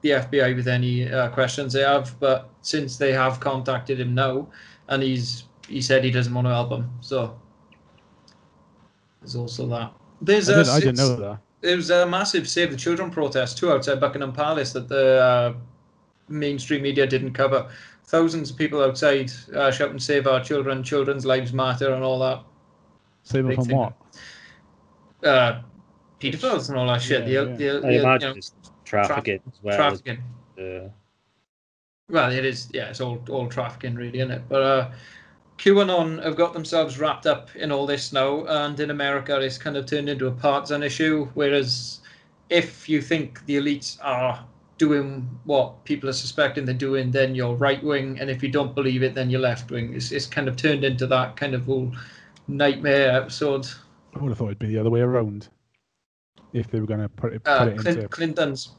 FBI with any questions they have, but since they have contacted him now, and he said he doesn't want to help them, so there's also that. I didn't know that. There was a massive Save the Children protest too outside Buckingham Palace that the mainstream media didn't cover. Thousands of people outside shouting "Save our children! Children's lives matter!" and all that. Save them from what? Pedophiles and all that shit. I imagine it's trafficking as well. Trafficking. Well, it is. Yeah, it's all trafficking, really, isn't it? But QAnon have got themselves wrapped up in all this now, and in America, it's kind of turned into a partisan issue. Whereas if you think the elites are doing what people are suspecting they're doing, then you're right wing, and if you don't believe it, then you're left wing. It's kind of turned into that kind of whole nightmare episode. I would have thought it'd be the other way around. If they were going to put it into Clinton's.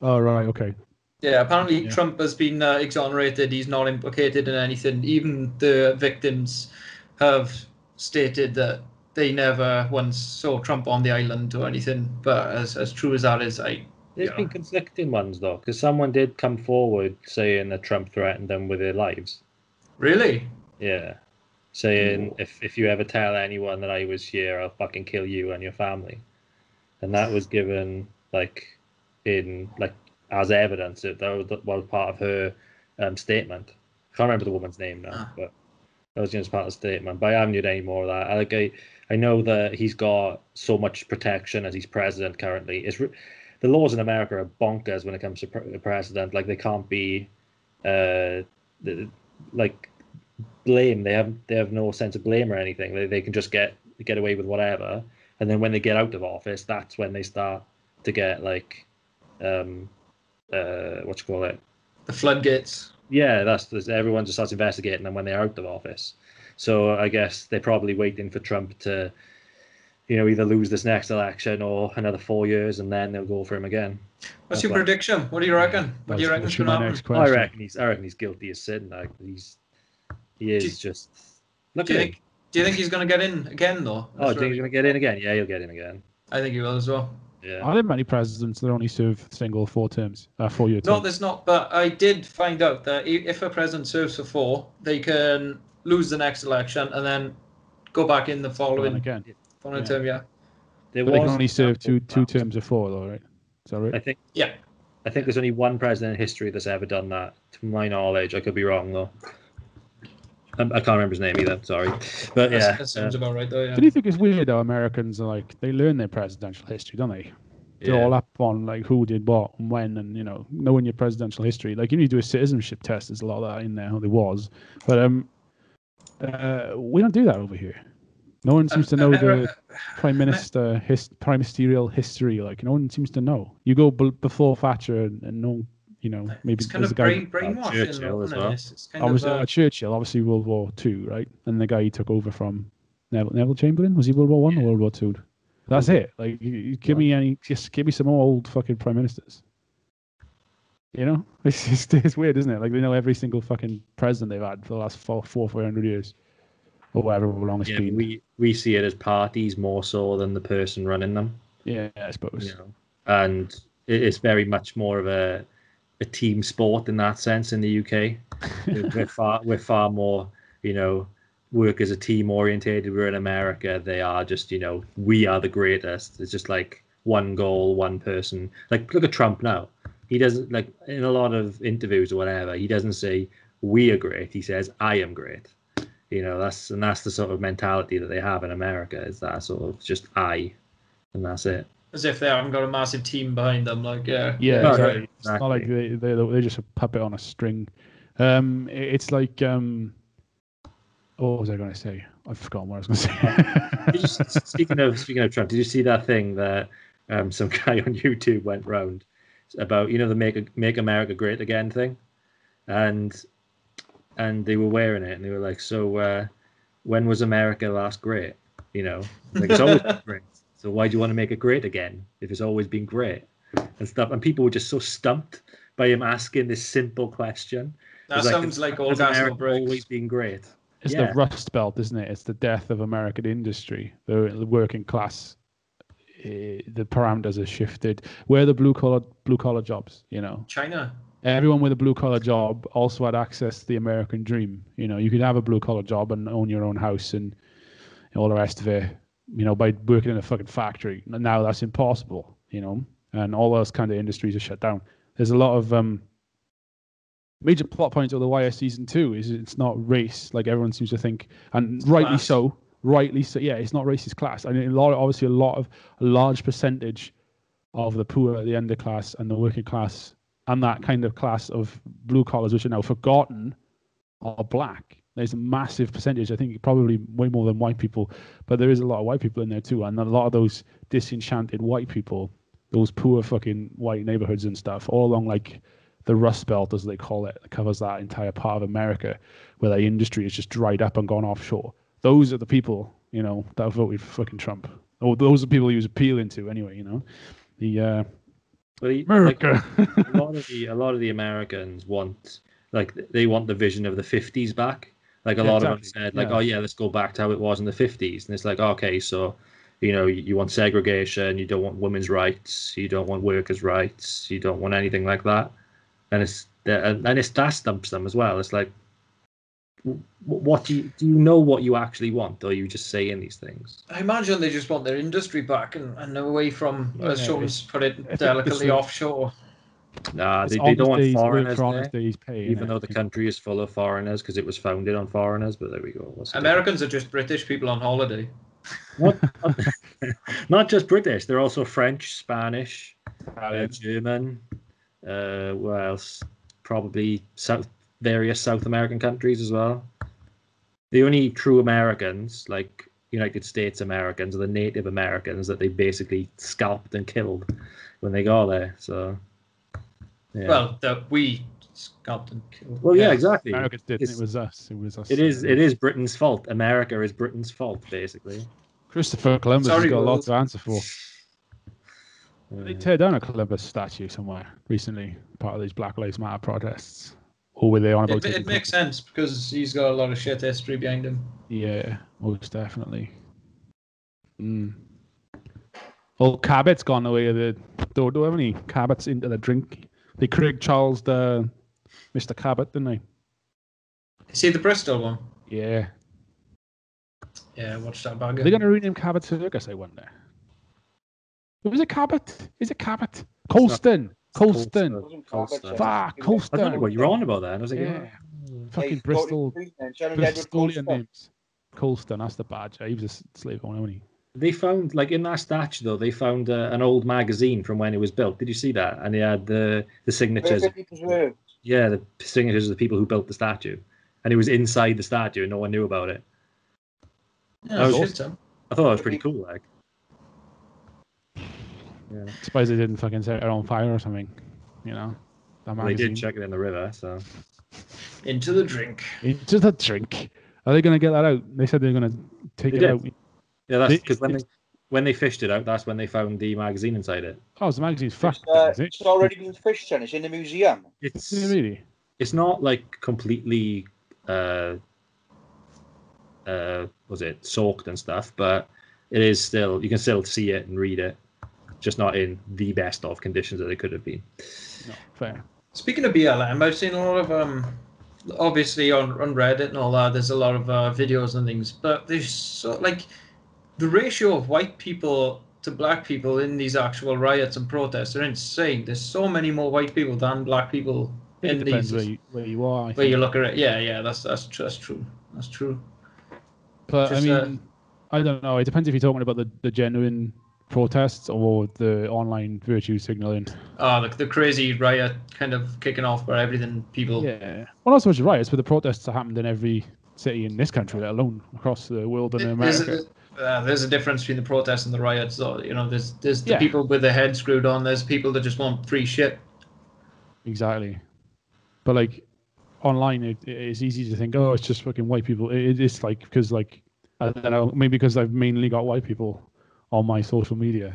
Oh right, okay. Yeah, apparently Trump has been exonerated. He's not implicated in anything. Even the victims have stated that they never once saw Trump on the island or anything. But as true as that is, there's been conflicting ones though, because someone did come forward saying that Trump threatened them with their lives. Really? Yeah, saying if you ever tell anyone that I was here, I'll fucking kill you and your family. And that was given as evidence. That was part of her statement. I can't remember the woman's name now, but that was just part of the statement. But I haven't heard any more of that. I know that he's got so much protection as he's president currently. The laws in America are bonkers when it comes to president. Like, they can't be blame. They have no sense of blame or anything. They can just get away with whatever. And then when they get out of office, that's when they start to get the floodgates. Yeah, everyone just starts investigating them when they're out of office. So I guess they're probably waiting for Trump to, either lose this next election or another 4 years, and then they'll go for him again. What's your prediction? What do you reckon? What do you reckon's going to happen? I reckon he's guilty as sin. Like, he is just. Do you think he's going to get in again, though? Oh, do you think he's going to get in again? Yeah, he'll get in again. I think he will as well. Yeah. Are there many presidents that only serve single 4 year terms? No, there's not. But I did find out that if a president serves for 4, they can lose the next election and then go back in the following term. Yeah. They can only serve two terms of 4, though, right? Is that right? I think. Yeah. I think there's only one president in history that's ever done that. To my knowledge, I could be wrong though. I can't remember his name either. Sorry, but yeah, that sounds about right though. Yeah. Do you think it's weird how Americans are they learn their presidential history, don't they? They're all up on who did what and when, and knowing your presidential history. Like, you need to do a citizenship test. There's a lot of that in there. There was, but we don't do that over here. No one seems to know the prime ministerial history. No one seems to know. You go before Thatcher and no. Maybe it's kind of brainwashing. Churchill as well. Churchill, obviously World War II, right? And the guy he took over from Neville Chamberlain, was he World War I or World War II? That's it. You give me some more old fucking prime ministers. It's weird, isn't it? They know every single fucking president they've had for the last 400 years, or whatever long it's been. We see it as parties more so than the person running them. Yeah, I suppose. And it's very much more of a team sport in that sense in the UK. we're far more, work as a team orientated. We're in America. They are just, we are the greatest. It's just one goal, one person. Look at Trump now. He doesn't, in a lot of interviews or whatever, he doesn't say we are great. He says I am great. That's the sort of mentality that they have in America, is that sort of just I, and that's it. As if they haven't got a massive team behind them, Yeah, exactly. It's not like they're just a puppet on a string. It's like what was I going to say? I've forgotten what I was going to say. Speaking of Trump, did you see that thing that some guy on YouTube went round about the Make America Great Again thing, and they were wearing it and they were like, so when was America last great? It's always been great. So why do you want to make it great again if it's always been great and stuff? And people were just so stumped by him asking this simple question. That sounds like orgasm breaks. Always been great. It's the Rust Belt, isn't it? It's the death of American industry. The working class, the parameters are shifted. Where are the blue collar jobs? China. Everyone with a blue collar job also had access to the American dream. You could have a blue collar job and own your own house and all the rest of it. By working in a fucking factory. Now that's impossible, and all those kind of industries are shut down. There's a lot of major plot points of the Wire season 2 is it's not race like everyone seems to think, and rightly so. Yeah, it's not racist class. I mean, a large percentage of the poor, the underclass, and the working class, and that kind of class of blue collars, which are now forgotten, are black. There's a massive percentage, I think probably way more than white people, but there is a lot of white people in there too. And a lot of those disenchanted white people those poor fucking white neighborhoods and stuff, all along like the Rust Belt, as they call it, that covers that entire part of America, where the industry is just dried up and gone offshore. Those are the people, you know, that voted for fucking Trump. Or those are the people he was appealing to anyway, you know. The America. Like, a lot of the Americans want, like, they want the vision of the 50s back. Like a lot of them said, like, oh yeah, let's go back to how it was in the 50s. And it's like, okay, so, you know, you want segregation, you don't want women's rights, you don't want workers' rights, you don't want anything like that. And that stumps them as well. It's like, what do you know what you actually want, or are you just saying these things? I imagine they just want their industry back and away from, as Sean's put it delicately, offshore. Nah, they don't want foreigners there, even though the country is full of foreigners because it was founded on foreigners. But there we go. Americans are just British people on holiday. Not just British. They're also French, Spanish, German. What else? Probably various South American countries as well. The only true Americans, like United States Americans, are the Native Americans that they basically scalped and killed when they got there. So. Yeah. Well, that we scalped and killed. Well, yeah, exactly. Americans did. It was us. It is Britain's fault. America is Britain's fault, basically. Christopher Columbus has got a lot to answer for. They tear down a Columbus statue somewhere recently, part of these Black Lives Matter protests. Or were they on about it makes sense because he's got a lot of shit history behind him. Yeah, most definitely. Well, Cabot's gone away. Don't have any Cabots into the drink. They Craig Charles the Mr. Cabot, didn't they? See the Bristol one? Yeah. Yeah, watch that bag. Are they going to rename Cabot Circus, I wonder? Was it Cabot? Is it Cabot? Colston. Colston. Fuck, Colston. I don't know what you're on about that. I was like, fucking Bristol. Bristolian names. Colston, that's the badge. He was a slave owner, wasn't he? They found, like, in that statue, though, they found an old magazine from when it was built. Did you see that? And they had the signatures. Yeah, the signatures of the people who built the statue. And it was inside the statue and no one knew about it. Yeah, I thought that was pretty cool, like. Yeah. Suppose they didn't fucking set it on fire or something, you know. They did check it in the river, so. Into the drink. Into the drink. Are they going to get that out? They said they were going to take it out. Yeah, that's because when they fished it out, that's when they found the magazine inside it. Oh, so the magazine's fucked. It's already been fished, and it's in the museum. It's really. It's not like completely, was it soaked and stuff, but it is still. You can still see it and read it, just not in the best of conditions that it could have been. No, fair. Speaking of BLM, I've seen a lot of obviously on Reddit and all that. There's a lot of videos and things, but there's the ratio of white people to black people in these actual riots and protests are insane. There's so many more white people than black people in these. Where you are. Where you look at it, yeah, that's true. That's true. But I mean, I don't know. It depends if you're talking about the genuine protests or the online virtue signaling. The crazy riot kind of kicking off where everything people. Yeah. Well, not so much riots, but the protests that happened in every city in this country, let alone across the world and in America. There's a difference between the protests and the riots, though. You know, there's the people with their head screwed on. There's people that just want free shit. Exactly. But like online, it's easy to think, oh, it's just fucking white people. It's like because like I don't know, maybe because I've mainly got white people on my social media,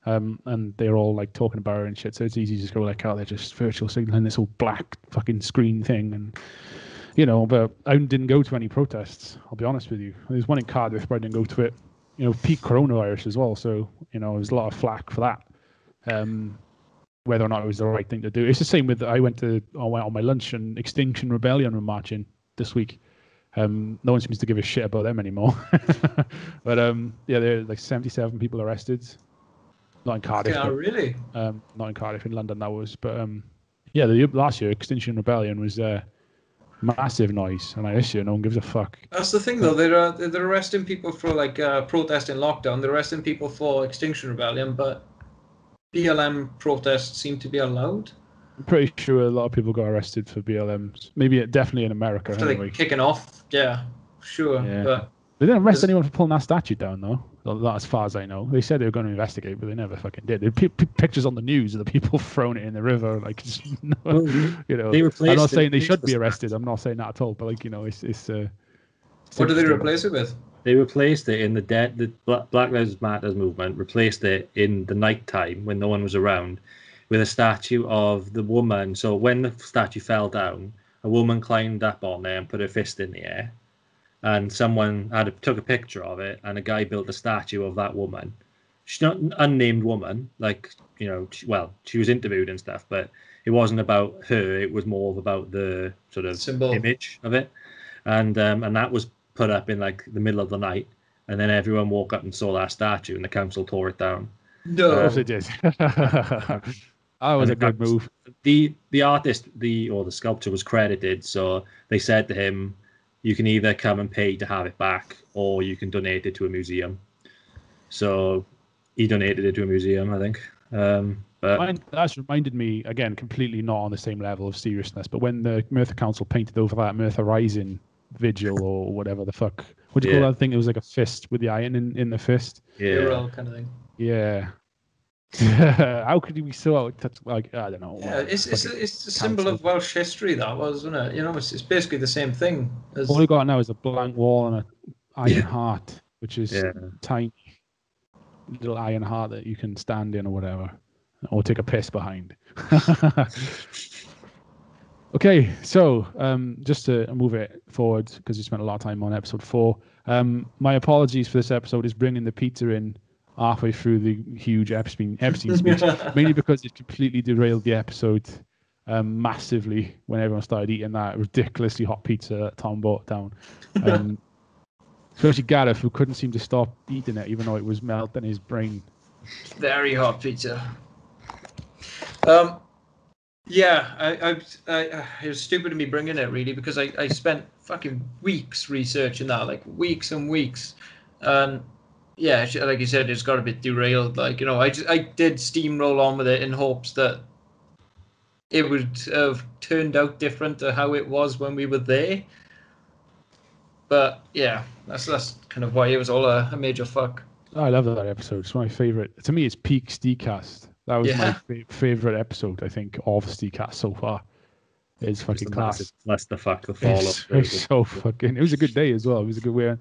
and they're all like talking about it and shit. So it's easy to just go like, oh, they're just virtual signaling this all black fucking screen thing and. You know, but I didn't go to any protests. I'll be honest with you. There's one in Cardiff, but I didn't go to it. You know, peak coronavirus as well. So, you know, there's a lot of flack for that. Whether or not it was the right thing to do. It's the same with, I went on my lunch and Extinction Rebellion were marching this week. No one seems to give a shit about them anymore. But, yeah, there are like 77 people arrested. Not in Cardiff. Yeah, really? Not in Cardiff, in London that was. But, yeah, last year, Extinction Rebellion was... massive noise, and this year no one gives a fuck. That's the thing, though. They're arresting people for like protesting lockdown. They're arresting people for Extinction Rebellion, but BLM protests seem to be allowed. I'm pretty sure a lot of people got arrested for BLMs. Definitely in America. After anyway. Kicking off, yeah, sure. Yeah. But they didn't arrest anyone for pulling that statue down, though. As far as I know, they said they were going to investigate, but they never fucking did. There were pictures on the news of the people throwing it in the river, like, you know. I'm not saying they should be arrested. I'm not saying that at all. But like, you know, it's what did they replace it with? They replaced it in the Black Lives Matter movement. Replaced it in the night time when no one was around, with a statue of the woman. So when the statue fell down, a woman climbed up on there and put her fist in the air. And someone took a picture of it, and a guy built a statue of that woman. She's not an unnamed woman, like, you know, she was interviewed and stuff, but it wasn't about her. It was more about the sort of symbol image of it, and that was put up in like the middle of the night, and then everyone woke up and saw that statue, and the council tore it down. No, of course they did. That was a good move. The artist, or the sculptor, was credited, so they said to him, you can either come and pay to have it back, or you can donate it to a museum. So he donated it to a museum, I think. But that's reminded me, again, completely not on the same level of seriousness, but when the Merthyr Council painted over that Merthyr Rising vigil or whatever the fuck, what do you call that thing? It was like a fist with the iron in the fist. Mural kind of thing. Yeah. How could you be so like, I don't know. Yeah, it's a symbol of Welsh history, that was, wasn't it? You know, it's basically the same thing. All we got now is a blank wall and an iron heart, which is tiny little iron heart that you can stand in or whatever, or take a piss behind. Okay, so just to move it forward, because we spent a lot of time on episode 4. My apologies for this episode is bringing the pizza in halfway through the huge Epstein speech, mainly because it completely derailed the episode massively when everyone started eating that ridiculously hot pizza that Tom brought down. Especially Gareth, who couldn't seem to stop eating it, even though it was melting his brain. Very hot pizza. Yeah, it was stupid of me bringing it, really, because I spent fucking weeks researching that, like weeks and weeks. Yeah, like you said, it's got a bit derailed. Like, you know, I did steamroll on with it in hopes that it would have turned out different to how it was when we were there. But yeah, that's kind of why it was all a major fuck. I love that episode. It's my favorite. To me, it's peak SteegCast. That was my favorite episode, I think, of SteegCast so far. It's fucking class. Less the fall off. It's so fucking. It was a good day as well. It was a good way.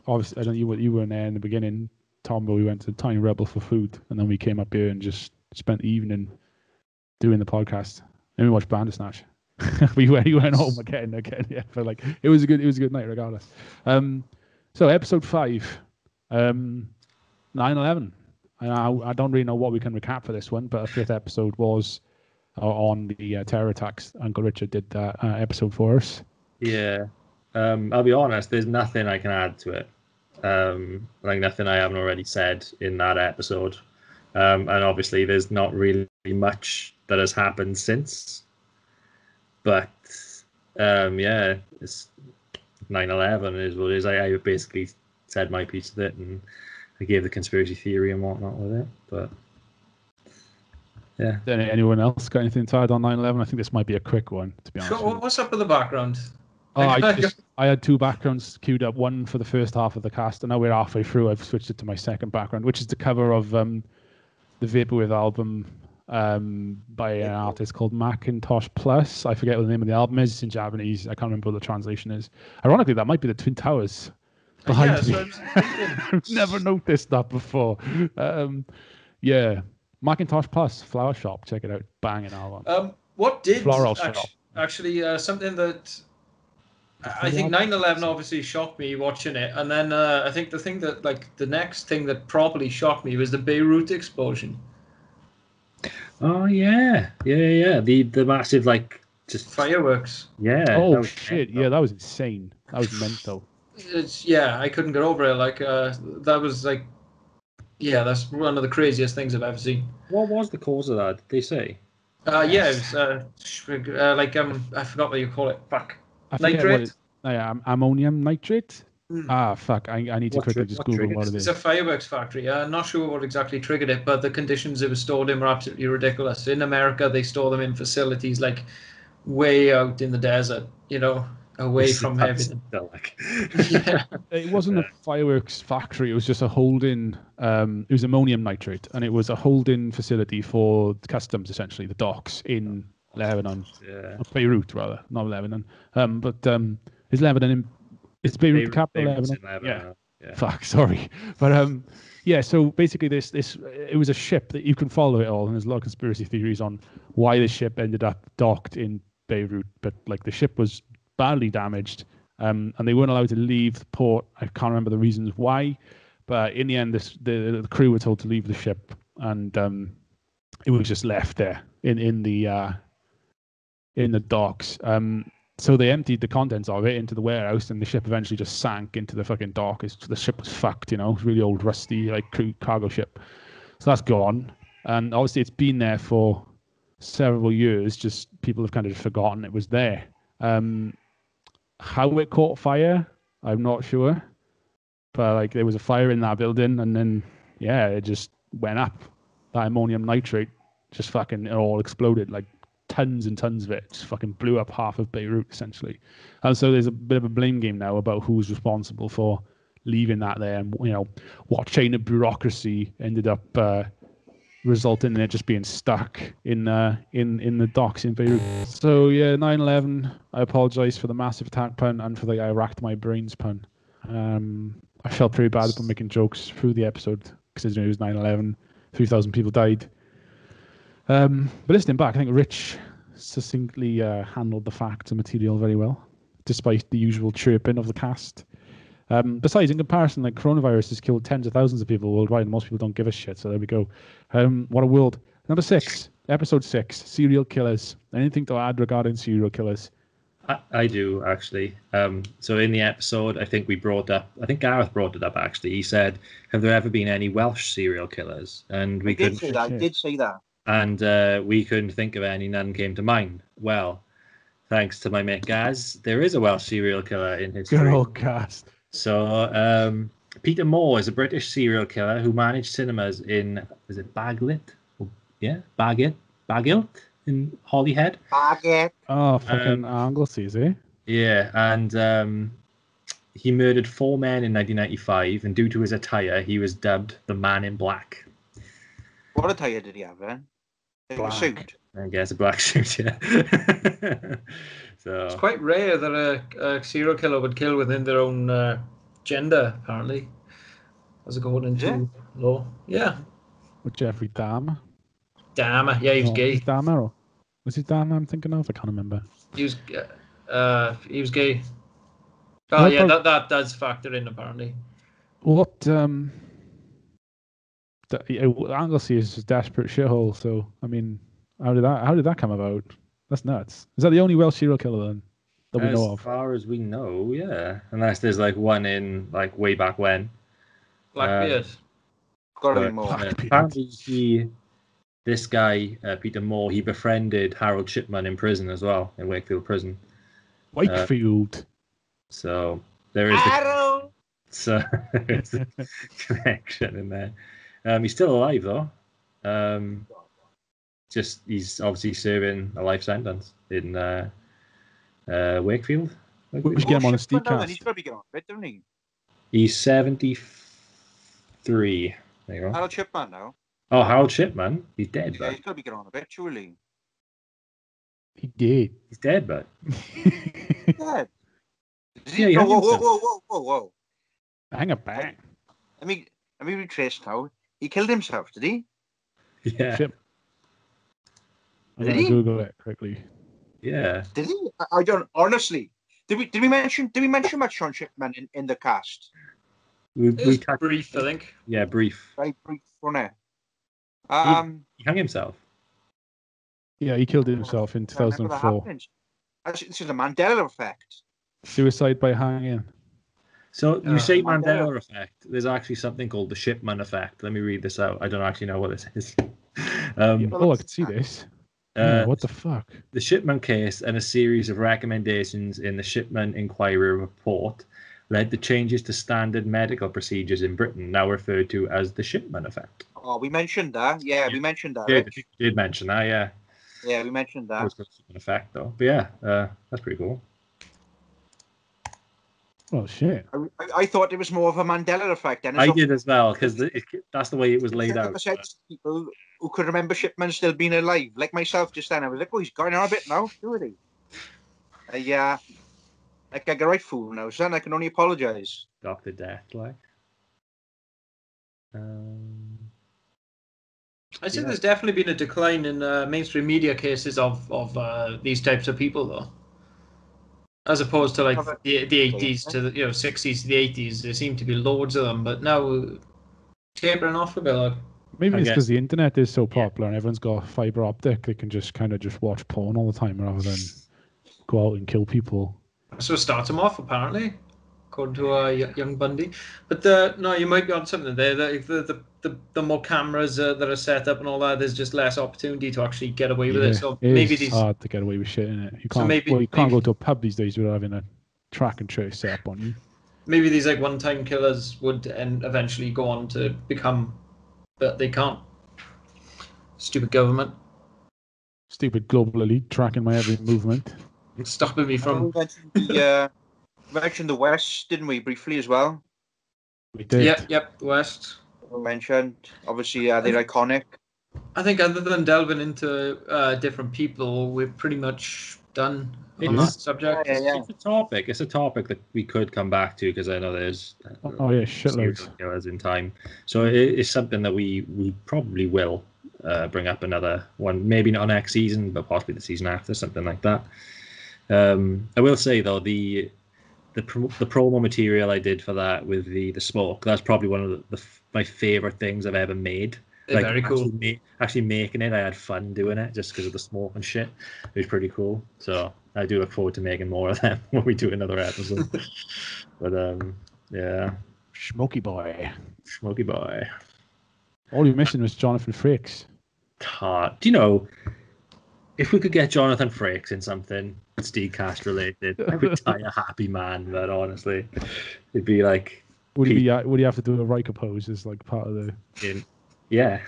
Obviously, I don't know you weren't there in the beginning, Tom, but we went to Tiny Rebel for food, and then we came up here and just spent the evening doing the podcast. And we watched Bandersnatch. we went home again. Yeah, but like it was a good night regardless. So episode 5, 9/11. I don't really know what we can recap for this one, but our 5th episode was on the terror attacks. Uncle Richard did that episode for us. Yeah. I'll be honest, there's nothing I can add to it. Like nothing I haven't already said in that episode. And obviously there's not really much that has happened since. But yeah, it's 9/11 is what it is. I basically said my piece of it, and I gave the conspiracy theory and whatnot with it. But yeah. Anyone else got anything to add on 9/11? I think this might be a quick one, to be honest. What's up with the background? I had 2 backgrounds queued up, one for the first half of the cast, and now we're halfway through. I've switched it to my second background, which is the cover of the Vaporwave album by an artist called Macintosh Plus. I forget what the name of the album is. It's in Japanese. I can't remember what the translation is. Ironically, that might be the Twin Towers behind me. I've never noticed that before. Yeah, Macintosh Plus, Flower Shop. Check it out. Banging album. What did Floral Shop. Actually something that I think 9/11 obviously shocked me watching it, and then I think the next thing that properly shocked me was the Beirut explosion. Oh yeah. The massive just fireworks. Yeah. Oh shit! Yeah, that was insane. That was mental. I couldn't get over it. Like that was like, yeah, that's one of the craziest things I've ever seen. What was the cause of that? Did they say? Yeah, it was I forgot what you call it. Fuck. Nitrate? Ammonium nitrate? Fuck. I need to quickly just Google what it is. It's a fireworks factory. I'm not sure what exactly triggered it, but the conditions it was stored in were absolutely ridiculous. In America, they store them in facilities like way out in the desert, you know. away from everything. Yeah. It wasn't a fireworks factory. It was just a holding. It was ammonium nitrate, and it was a holding facility for customs, essentially the docks in Lebanon, or Beirut rather, not Lebanon. But is Lebanon in? It's Beirut, the capital of Lebanon. Yeah. Fuck, sorry, but yeah. So basically, this it was a ship that you can follow it all, and there's a lot of conspiracy theories on why the ship ended up docked in Beirut. But like the ship was badly damaged, and they weren't allowed to leave the port. I can't remember the reasons why, but in the end, the crew were told to leave the ship, and it was just left there in the docks. So they emptied the contents of it into the warehouse, and the ship eventually just sank into the fucking dock. The ship was fucked, you know. It was really old, rusty, like cargo ship. So that's gone, and obviously it's been there for several years. Just people have kind of forgotten it was there. How it caught fire, I'm not sure, but like there was a fire in that building, and then it just went up. That ammonium nitrate just fucking it all exploded, like tons and tons of it just fucking blew up half of Beirut essentially. And so there's a bit of a blame game now about who's responsible for leaving that there, and you know what chain of bureaucracy ended up resulting in it just being stuck in the docks in Beirut. So yeah, 9/11. I apologize for the massive attack pun and for the I racked my brains pun. I felt pretty bad about making jokes through the episode because it was 9/11. 3,000 people died. But listening back, I think Rich succinctly handled the facts and material very well, despite the usual chirping of the cast. Besides, in comparison, like coronavirus has killed tens of thousands of people worldwide, and most people don't give a shit. So there we go. What a world. Number 6, episode 6, serial killers. Anything to add regarding serial killers? I do actually. So in the episode, I think Gareth brought it up actually. He said, "Have there ever been any Welsh serial killers?" And we did say that. And we couldn't think of any. None came to mind. Well, thanks to my mate Gaz, there is a Welsh serial killer in history. Good old cast. So Peter Moore is a British serial killer who managed cinemas in, is it Baglit? Yeah, Bagilt in Holyhead. Bagilt. Oh, fucking Anglesey, is he? Yeah, and he murdered 4 men in 1995, and due to his attire, he was dubbed the Man in Black. What attire did he have then? A suit. I guess a black suit, yeah. So it's quite rare that a serial killer would kill within their own gender, apparently, as according to law. Yeah. With Jeffrey Dahmer. Dahmer, yeah, he was gay. Dahmer, or was it Dahmer I'm thinking of? I can't remember. He was gay. Oh yeah, that does factor in apparently. What Anglesey is a desperate shithole. So I mean, how did that come about? That's nuts. Is that the only Welsh serial killer then that we know of? As far as we know, yeah. Unless there's like one in like way back when. Blackbeard. Gotta be more. Apparently this guy, Peter Moore, he befriended Harold Shipman in prison as well, in Wakefield Prison. Wakefield. So there is Harold! There's a connection in there. He's still alive though. Just he's obviously serving a life sentence in Wakefield. We should get him on a SteegCast. He's got to be getting on a bit, doesn't he? He's 73. There you go. Harold Shipman now. Oh, Harold Shipman? He's dead, Yeah, he's got to be getting on a bit, surely. He did. He's dead, but. Dead. Yeah, Whoa. Hang a bang. Let me retrace now. He killed himself, did he? Yeah. Ship. I'm Did gonna he? Google it quickly. Yeah. Did he? I don't honestly. Did we mention much Sean Shipman in the cast? We brief, I think. Yeah, brief. Very brief, wasn't it? He hung himself. Yeah, he killed himself in 2004. This is the Mandela effect. Suicide by hanging. So you say Mandela effect. There's actually something called the Shipman effect. Let me read this out. I don't actually know what this is. I can see this. What the fuck? The Shipman case and a series of recommendations in the Shipman Inquiry report led to changes to standard medical procedures in Britain, now referred to as the Shipman effect. Oh, we mentioned that. Yeah, we mentioned that. We did mention that, yeah. Yeah, we mentioned that. It's got an effect, though. But yeah, that's pretty cool. Oh shit! I thought it was more of a Mandela effect. And I did as well, because that's the way it was laid out. People who could remember Shipman still being alive, like myself just then. I was like, oh, he's going on a bit now, isn't he? I get right fool now, son. I can only apologise. Dr. Death, like. I think there's definitely been a decline in mainstream media cases of these types of people, though. As opposed to like the 80s to the 60s to the 80s, there seem to be loads of them, but now tapering off a bit. Like. Maybe it's because the internet is so popular and everyone's got fiber optic. They can just kind of just watch porn all the time rather than go out and kill people. So it starts them off, apparently, according to Young Bundy. But no, you might be on something there. The more cameras that are set up and all that, there's just less opportunity to actually get away with it. So maybe it's hard to get away with shit, innit? You can't. So you can't go to a pub these days without having a track and trace set up on you. Maybe these like one-time killers would eventually go on to become, but they can't. Stupid government. Stupid global elite tracking my every movement. Stopping me from. We mentioned the West, didn't we, briefly as well? We did. Yep, West. We mentioned, obviously, they're iconic. I think other than delving into different people, we're pretty much done on that subject. It's a topic that we could come back to, because I know there's shitloads in time. So it's something that we probably will bring up another one, maybe not next season, but possibly the season after, something like that. I will say though, the promo material I did for that with the smoke, that's probably one of my favorite things I've ever made. Like, very cool. Actually making it, I had fun doing it just because of the smoke and shit. It was pretty cool. So I do look forward to making more of them when we do another episode. But yeah, Smoky boy. All you're missing was Jonathan Frakes. Do you know, if we could get Jonathan Frakes in something SteegCast related, I would die a happy man. But honestly, it'd be like, would he have to do a Riker pose as like part of the? Yeah.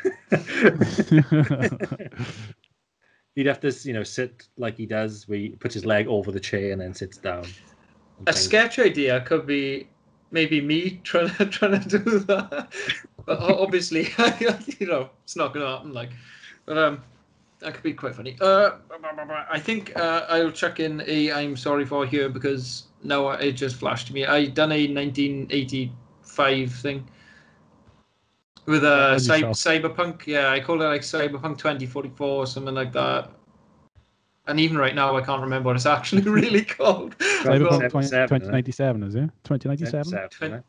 He'd have to, sit like he does, where he puts his leg over the chair and then sits down. A sketch idea could be maybe me trying to do that, but obviously, it's not going to happen. Like, but that could be quite funny. I think I'll chuck in I'm sorry for here, because now it just flashed to me. I done a 1985 thing. With Cyberpunk, I call it like Cyberpunk 2044 or something like that. And even right now, I can't remember what it's actually really called. Cyberpunk 2097, is it? 2097?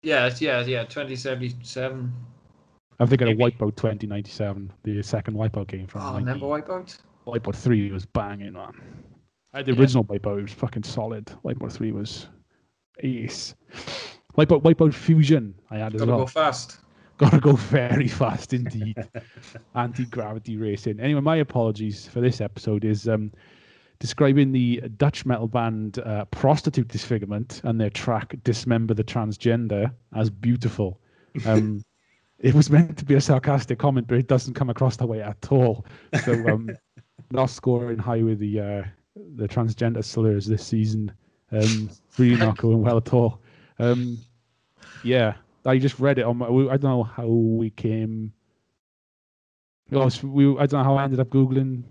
Yeah, 2077. I'm thinking of Wipeout 2097, the second Wipeout game from. Oh, remember Wipeout? Wipeout 3 was banging, man. I had the original Wipeout, it was fucking solid. Wipeout 3 was ace. Wipeout Fusion, I had as well. Gotta go fast. Gotta go very fast indeed. Anti-gravity racing. Anyway, my apologies for this episode is describing the Dutch metal band Prostitute Disfigurement and their track Dismember the Transgender as beautiful. It was meant to be a sarcastic comment, but it doesn't come across that way at all. So not scoring high with the transgender slurs this season. Really not going well at all. Yeah. I just read it on my. I don't know how we came. I don't know how I ended up Googling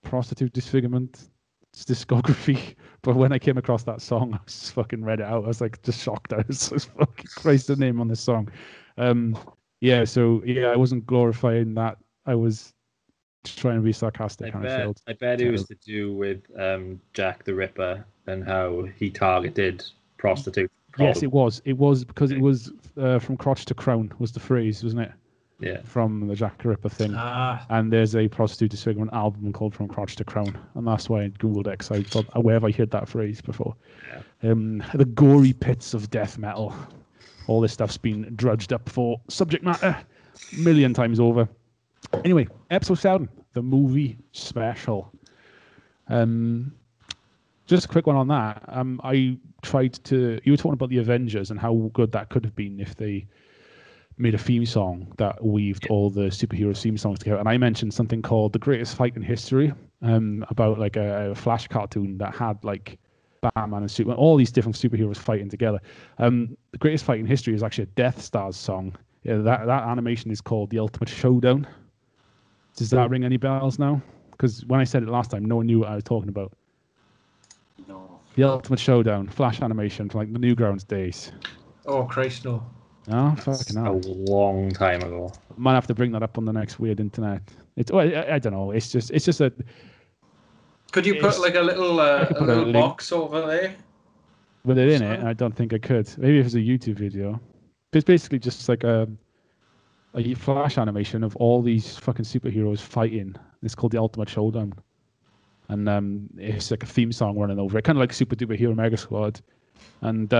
Prostitute Disfigurement discography, but when I came across that song, I just fucking read it out. I was like, just shocked. I was just fucking Christ the name on this song. I wasn't glorifying that. I was just trying to be sarcastic. I bet it was to do with Jack the Ripper and how he targeted prostitutes. Yes, it was. It was because it was from crotch to crown was the phrase, wasn't it? Yeah. From the Jack the Ripper thing. And there's a Prostitute Disfigurement album called From Crotch to Crown. And that's why I Googled it, because I thought, where have I heard that phrase before? Yeah. The gory pits of death metal. All this stuff's been drudged up for subject matter a million times over. Anyway, episode 7, the movie special. Just a quick one on that. I tried to. You were talking about the Avengers and how good that could have been if they made a theme song that weaved all the superhero theme songs together. And I mentioned something called The Greatest Fight in History, about like a Flash cartoon that had like Batman and Superman, all these different superheroes fighting together. The greatest fight in history is actually a Death Star's song. Yeah, that animation is called The Ultimate Showdown. Does that ring any bells now? Because when I said it last time, no one knew what I was talking about. No. The Ultimate Showdown, Flash animation from like the Newgrounds days. Oh, Christ, no. No, fucking A hell. long time ago. Might have to bring that up on the next Weird Internet. It's I don't know. It's just a. Could you put like a little box over there? With it in it, I don't think I could. Maybe if it's a YouTube video. It's basically just like a Flash animation of all these fucking superheroes fighting. It's called The Ultimate Showdown. And it's like a theme song running over it, kind of like Super Duper Hero Mega Squad. And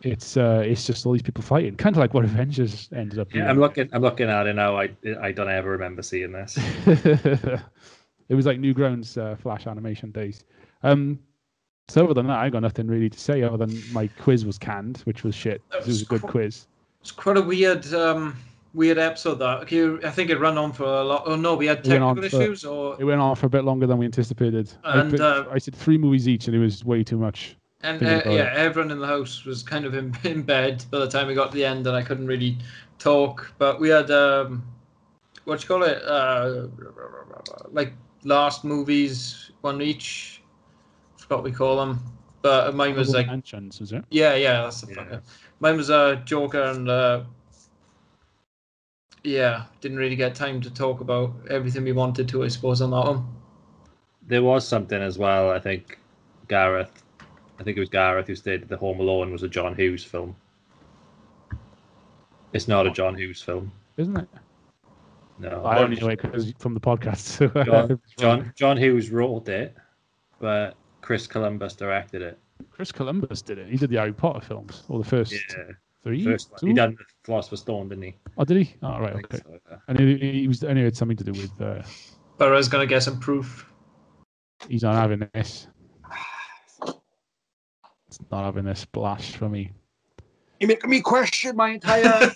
it's just all these people fighting, kind of like what Avengers ended up doing. Yeah, I'm looking at it now. I don't ever remember seeing this. It was like Newgrounds Flash animation days. So other than that, I got nothing really to say other than my quiz was canned, which was shit. It was a good quiz. It's quite a weird episode that. Okay, I think it ran on for a lot. Oh no, we had technical issues, or it went on for a bit longer than we anticipated. And I said 3 movies each, and it was way too much. And everyone in the house was kind of in bed by the time we got to the end, and I couldn't really talk. But we had what you call it, like last movies, one each. Forgot what we call them, but mine was like mentions, was it? Yeah, that's the fucker. Mine was Joker, and didn't really get time to talk about everything we wanted to, I suppose, on that one. There was something as well. I think it was Gareth who stated that Home Alone was a John Hughes film. It's not a John Hughes film, isn't it? No, I only know it from the podcast. John Hughes wrote it, but Chris Columbus directed it. Chris Columbus did it. He did the Harry Potter films, or the first 3. First one. He done the Philosopher's Stone, didn't he? Oh, did he? Oh, right, okay. So, yeah. And he had something to do with. But I was gonna get some proof. He's not having this. It's not having this splash for me. You're making me question my entire.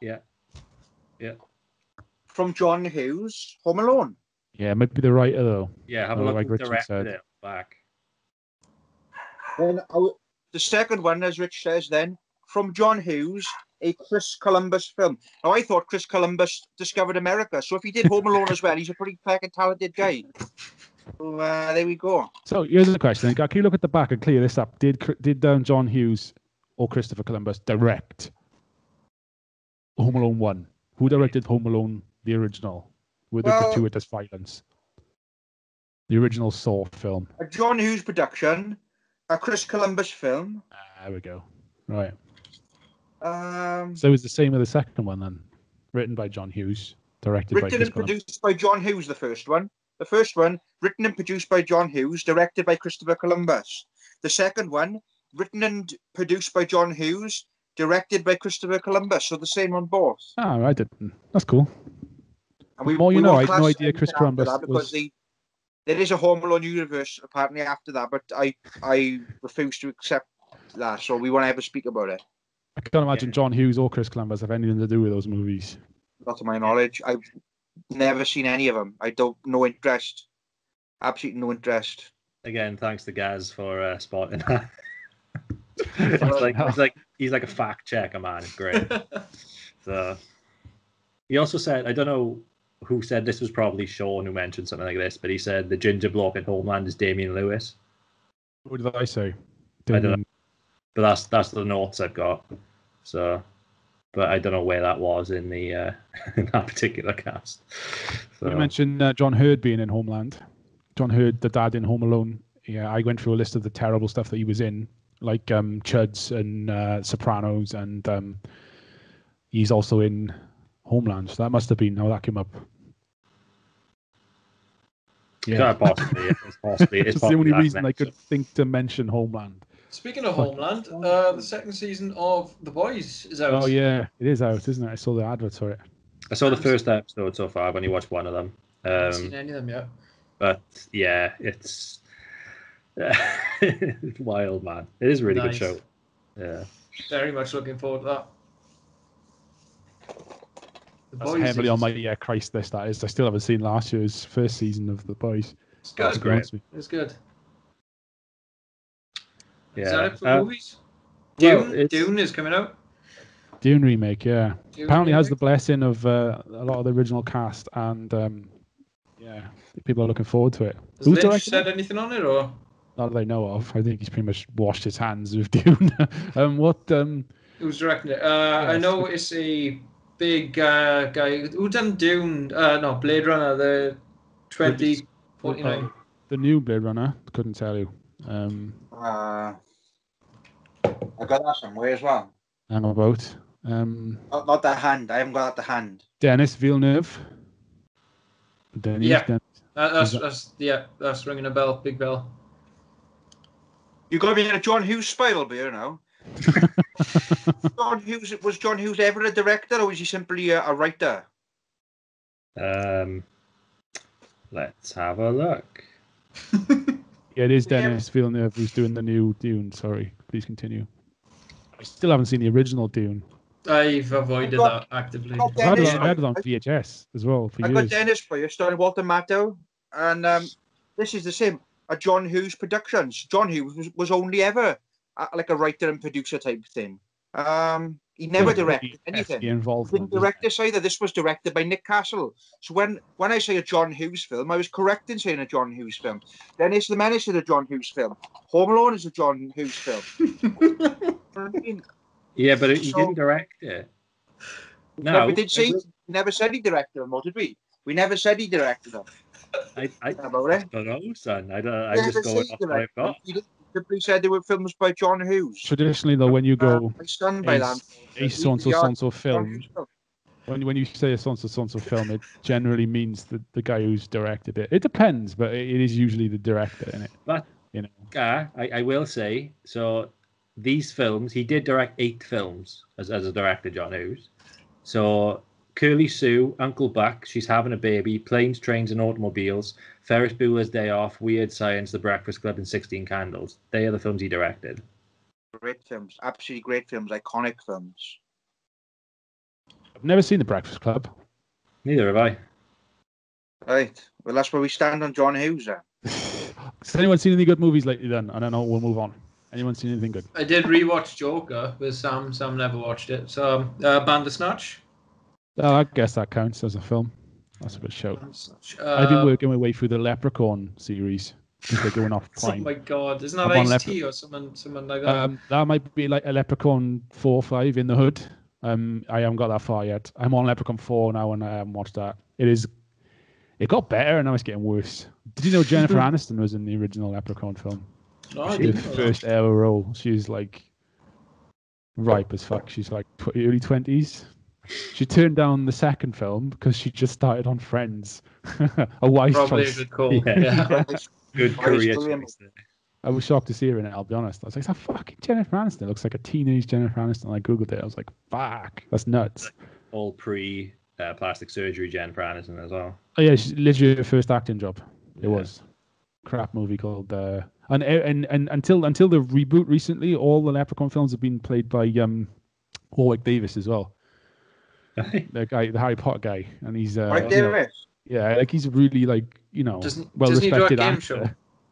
Yeah. From John Hughes, Home Alone. Yeah, it might be the writer though. Yeah, have a look. Like Richard Richard directed it back. Then the second one, as Rich says, then from John Hughes, a Chris Columbus film. Now I thought Chris Columbus discovered America, so if he did Home Alone as well, he's a pretty fucking talented guy. So there we go. So here's the question: can you look at the back and clear this up? Did John Hughes or Christopher Columbus direct Home Alone 1? Who directed Home Alone, the original, with the gratuitous violence? The original Saw film. A John Hughes production, a Chris Columbus film. There we go. Right. So it was the same with the second one then, written by John Hughes, directed by Chris Columbus. Produced by John Hughes. The first one. The first one, written and produced by John Hughes, directed by Christopher Columbus. The second one, written and produced by John Hughes, directed by Christopher Columbus. So the same on both. Oh, I didn't. That's cool. And I had no idea Chris Columbus because there is a Home Alone universe apparently after that, but I refuse to accept that, so we won't ever speak about it. I can't imagine John Hughes or Chris Columbus have anything to do with those movies. Not to my knowledge. I've never seen any of them. No interest. Absolutely no interest. Again, thanks to Gaz for spotting that. he's like a fact checker, man. It's great. So he also said, I don't know who said this, was probably Sean who mentioned something like this, but he said the ginger bloke at Homeland is Damian Lewis. What did I say? I don't know. But that's the notes I've got. So, but I don't know where that was in the in that particular cast. So. You mentioned John Hurd being in Homeland. John Hurd, the dad in Home Alone. Yeah, I went through a list of the terrible stuff that he was in, like Chuds and Sopranos, and he's also in Homeland. So that must have been how that came up. Yeah, possibly. It's the only reason I could think to mention Homeland. Speaking of Homeland, the second season of The Boys is out. Oh yeah, it is out, isn't it? I saw the adverts for it. I saw the first episode so far. I've only watched one of them. I haven't seen any of them yet. But yeah, it's wild, man. It is a really good show. Yeah. Very much looking forward to that. That's heavily on my Christ list. That is. I still haven't seen last year's first season of The Boys. It's good. great. It's good. Yeah. Is that it for movies? well, Dune is coming out. Dune remake, yeah. Dune Apparently has remake. the blessing of a lot of the original cast, and yeah, people are looking forward to it. Has Who's Lynch directing said it? anything on it, or Not that I know of. I think he's pretty much washed his hands with Dune. who's directing it? I know it's a big guy who done Dune. No, Blade Runner, the 2049. The new Blade Runner. Couldn't tell you. I got that somewhere as well. Hang about. Not the hand. I haven't got that the hand. Dennis Villeneuve. Yeah. That's ringing a bell. Big bell. You got me in a John Hughes spiral beer now. Was John Hughes ever a director, or was he simply a writer? Let's have a look. Yeah, it is Dennis Villeneuve who's doing the new Dune. Sorry, please continue. I still haven't seen the original Dune. I've avoided that actively. I had it on VHS as well for years. I got Dennis for you, starring Walter Matthau, and this is the same. A John Hughes Productions. John Hughes was only ever like a writer and producer type thing. He never directed anything. He didn't direct this either. This was directed by Nick Castle. So when I say a John Hughes film, I was correct in saying a John Hughes film. Dennis the Menace is a John Hughes film. Home Alone is a John Hughes film. Yeah, but he didn't direct it. No, we did say he never said he directed them, or did we? We never said he directed them. I don't know, son. I just go off what I've got. He simply said they were films by John Hughes. Traditionally, though, when you go I'm stunned by that. a so-and-so film, when you say a so-and-so film, it generally means the guy who's directed it. It depends, but it is usually the director in it. But I will say, so these films, he did direct 8 films as a director, John Hughes. So Curly Sue, Uncle Buck, She's Having a Baby, Planes, Trains and Automobiles, Ferris Bueller's Day Off, Weird Science, The Breakfast Club and 16 Candles. They are the films he directed. Great films, absolutely great films, iconic films. I've never seen The Breakfast Club. Neither have I. Right, well that's where we stand on John Hughes then. Has anyone seen any good movies lately then? I don't know, we'll move on. Anyone seen anything good? I did rewatch Joker with Sam. Sam never watched it. So Bandersnatch. Oh, I guess that counts as a film. That's a good show. I've been working my way through the Leprechaun series. They're going off Prime. Oh my god, isn't that Ice-T or someone like that? That might be like a Leprechaun 4 or 5 in the hood. I haven't got that far yet. I'm on Leprechaun 4 now and I haven't watched that. It got better and now it's getting worse. Did you know Jennifer Aniston was in the original Leprechaun film? No, I She didn't had know her that. first ever role. She's like ripe as fuck. She's like early 20s. She turned down the second film because she just started on Friends. A wise Probably choice. a good call. Yeah. Yeah. Good career choice there. I was shocked to see her in it, I'll be honest. I was like, that fucking Jennifer Aniston looks like a teenage Jennifer Aniston. I googled it. I was like, fuck, that's nuts. All pre-plastic surgery Jennifer Aniston as well. Oh yeah, she's literally her first acting job. It was crap movie called and until the reboot recently, all the Leprechaun films have been played by Warwick Davis as well. The Harry Potter guy, and he's Warwick Davis. Yeah, like he's really Doesn't well he do a respected game actor. show?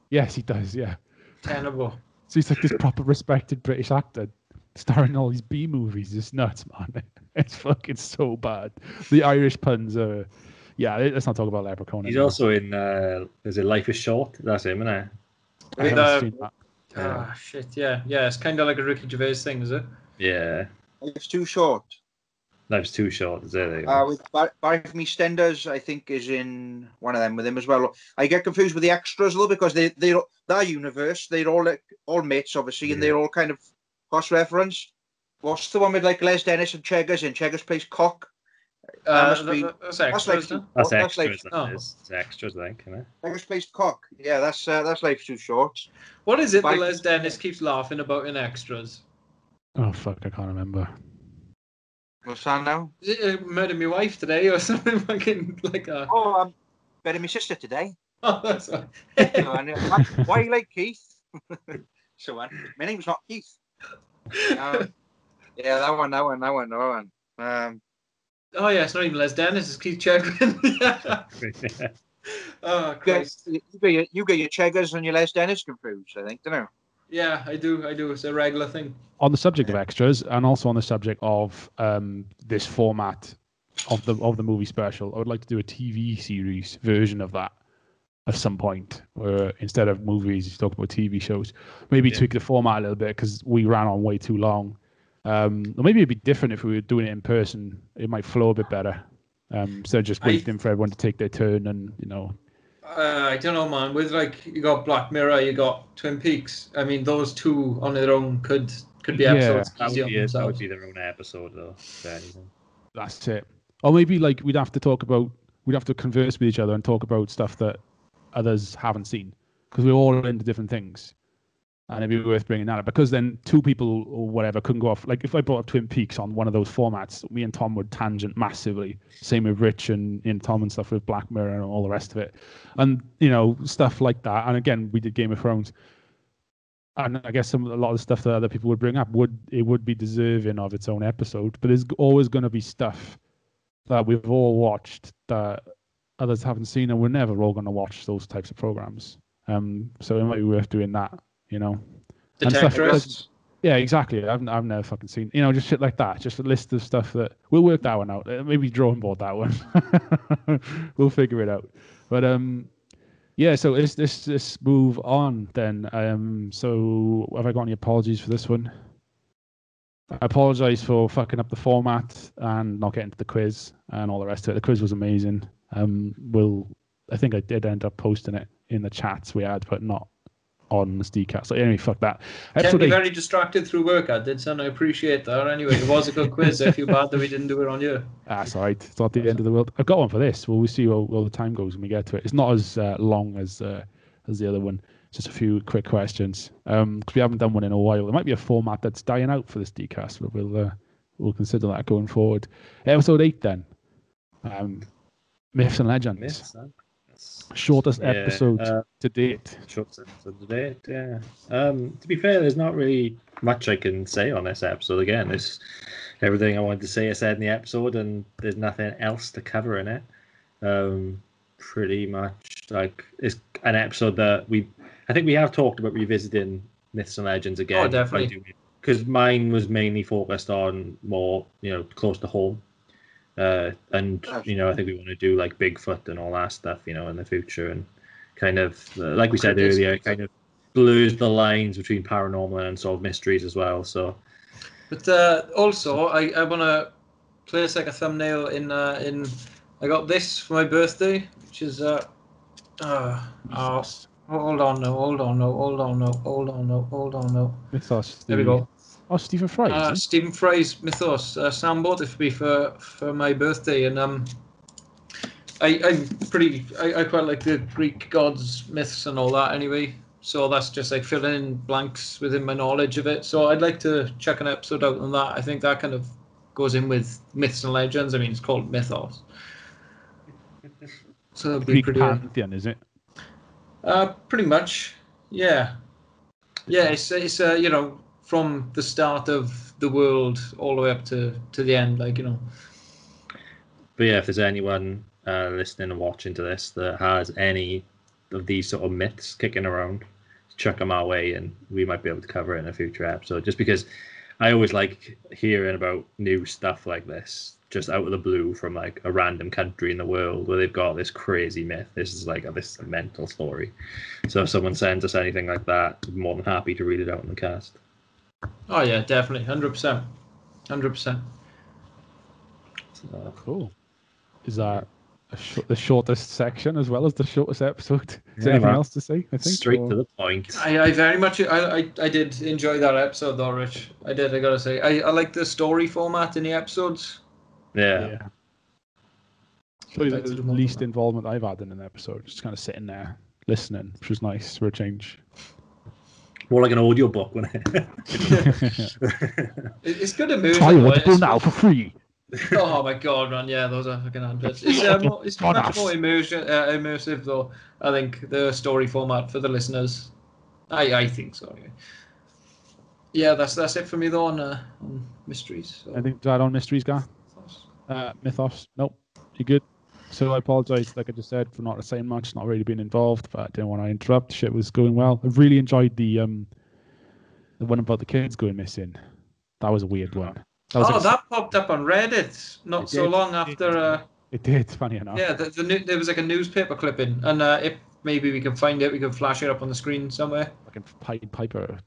Yes, he does. Yeah. Terrible. So he's like this proper respected British actor starring in all these B movies. It's nuts, man. It's fucking so bad. The Irish puns are... Yeah, let's not talk about Leprechaun. He's also in, is it Life is Short? That's him, isn't it? I haven't seen that. Ah, shit, yeah. Yeah, it's kind of like a Ricky Gervais thing, is it? Yeah. It's too short. Life's Too Short, is it? With Barry Stenders, I think, is in one of them with him as well. I get confused with the extras though because they're that universe. They're all mates, obviously, and they're all kind of cross-reference. What's the one with like Les Dennis and Cheggers in? Cheggers plays Cock. That's extras, isn't it? That's extras. It's extras, I think, isn't it? Cheggers plays Cock. Yeah, that's Life's Too Short. What is it that Les Dennis keeps laughing about in extras? Oh, fuck, I can't remember. What's that now? Is it Murder My Wife today or something fucking like that? Oh, I'm burying my sister today. Oh, that's right. Why you like Keith? So, my name's not Keith. Yeah, that one. Oh yeah, it's not even Les Dennis, it's Keith Chegwin. Oh, Christ. You get your Cheggers and your Les Dennis confused, I think, don't you? Yeah, I do. It's a regular thing. On the subject of extras, and also on the subject of this format of the movie special, I would like to do a TV series version of that at some point, where instead of movies, you talk about TV shows. Maybe tweak the format a little bit because we ran on way too long. Or maybe it'd be different if we were doing it in person. It might flow a bit better. Instead of just waiting for everyone to take their turn and, you know. I don't know, man. With like you got Black Mirror, you got Twin Peaks. I mean, those two on their own could be episodes easy on themselves. That would be their own episode, though. That's it. Or maybe like we'd have to converse with each other and talk about stuff that others haven't seen, because we're all into different things, and it'd be worth bringing that up, because then two people or whatever couldn't go off. Like if I brought up Twin Peaks on one of those formats, me and Tom would tangent massively. Same with Rich and Tom and stuff with Black Mirror and all the rest of it, and you know, stuff like that. And again, we did Game of Thrones, and I guess a lot of the stuff that other people would bring up would be deserving of its own episode. But there's always going to be stuff that we've all watched that others haven't seen, and we're never all going to watch those types of programs. So it might be worth doing that, you know. Yeah, exactly. I've never fucking seen, you know, just shit like that. Just a list of stuff that we'll work that one out. Maybe drawing board that one. We'll figure it out. But yeah. So let's move on then. So have I got any apologies for this one? I apologize for fucking up the format and not getting to the quiz and all the rest of it. The quiz was amazing. I think I did end up posting it in the chats we had, but not on the SteegCast. So anyway, fuck that. Kept me very distracted through work, I did, son. I appreciate that. Anyway, it was a good quiz. I feel bad that we didn't do it on you. That's all right. It's not the end of the world. I've got one for this. Well, we'll see how the time goes when we get to it. It's not as long as the other one. Just a few quick questions. Because we haven't done one in a while. There might be a format that's dying out for the SteegCast, but we'll consider that going forward. Episode 8 then. Myths and Legends. Shortest episode to date. Shortest episode to date, yeah. To be fair, there's not really much I can say on this episode. Again, it's everything I wanted to say I said in the episode, and there's nothing else to cover in it. Pretty much, like, it's an episode that I think we have talked about revisiting Myths and Legends again. Oh, definitely. Because mine was mainly focused on more, you know, close to home. And, you know, I think we want to do like Bigfoot and all that stuff, you know, in the future, and kind of, like we said earlier, kind of blurs the lines between paranormal and unsolved mysteries as well. So, but also, I want to place like a thumbnail in. I got this for my birthday, which is hold on no. Mythos. There we go. Oh, Stephen Fry. Stephen Fry's Mythos. Sam bought it for me for my birthday, and I quite like the Greek gods, myths, and all that. Anyway, so that's just like filling in blanks within my knowledge of it. So I'd like to check an episode out on that. I think that kind of goes in with Myths and Legends. I mean, it's called Mythos. So it'll be Greek pretty. pantheon, is it? Pretty much, yeah. Yeah, it's you know, from the start of the world all the way up to the end, like, you know. But yeah, if there's anyone listening and watching to this that has any of these sort of myths kicking around, chuck them our way, and we might be able to cover it in a future episode. Just because I always like hearing about new stuff like this, just out of the blue from like a random country in the world where they've got this crazy myth. This is a mental story. So if someone sends us anything like that, I'm more than happy to read it out in the cast. Oh yeah, definitely, 100%. Cool. Is that the shortest section as well as the shortest episode? Is there anything else to say? I think straight to the point. I very much I did enjoy that episode though, Rich. I did. I gotta say, I like the story format in the episodes. Yeah. So the least involvement I've had in an episode, just kind of sitting there listening, which was nice for a change. More like an audio book, wasn't it? It's good immersion. Try Audible now for free. Oh my god, man! Yeah, those are fucking adverts. It's much more immersive, though. I think the story format for the listeners. I think so. Anyway. Yeah, that's it for me though on mysteries. So. I think that on mysteries, guy. Mythos. Nope. You good? So I apologise, like I just said, for not saying much, not really being involved, but I didn't want to interrupt. Shit was going well. I really enjoyed the one about the kids going missing. That was a weird one. That popped up on Reddit not so long after. It did, funny enough. Yeah, there was like a newspaper clipping, and if maybe we can find it, we can flash it up on the screen somewhere. Like a Piper,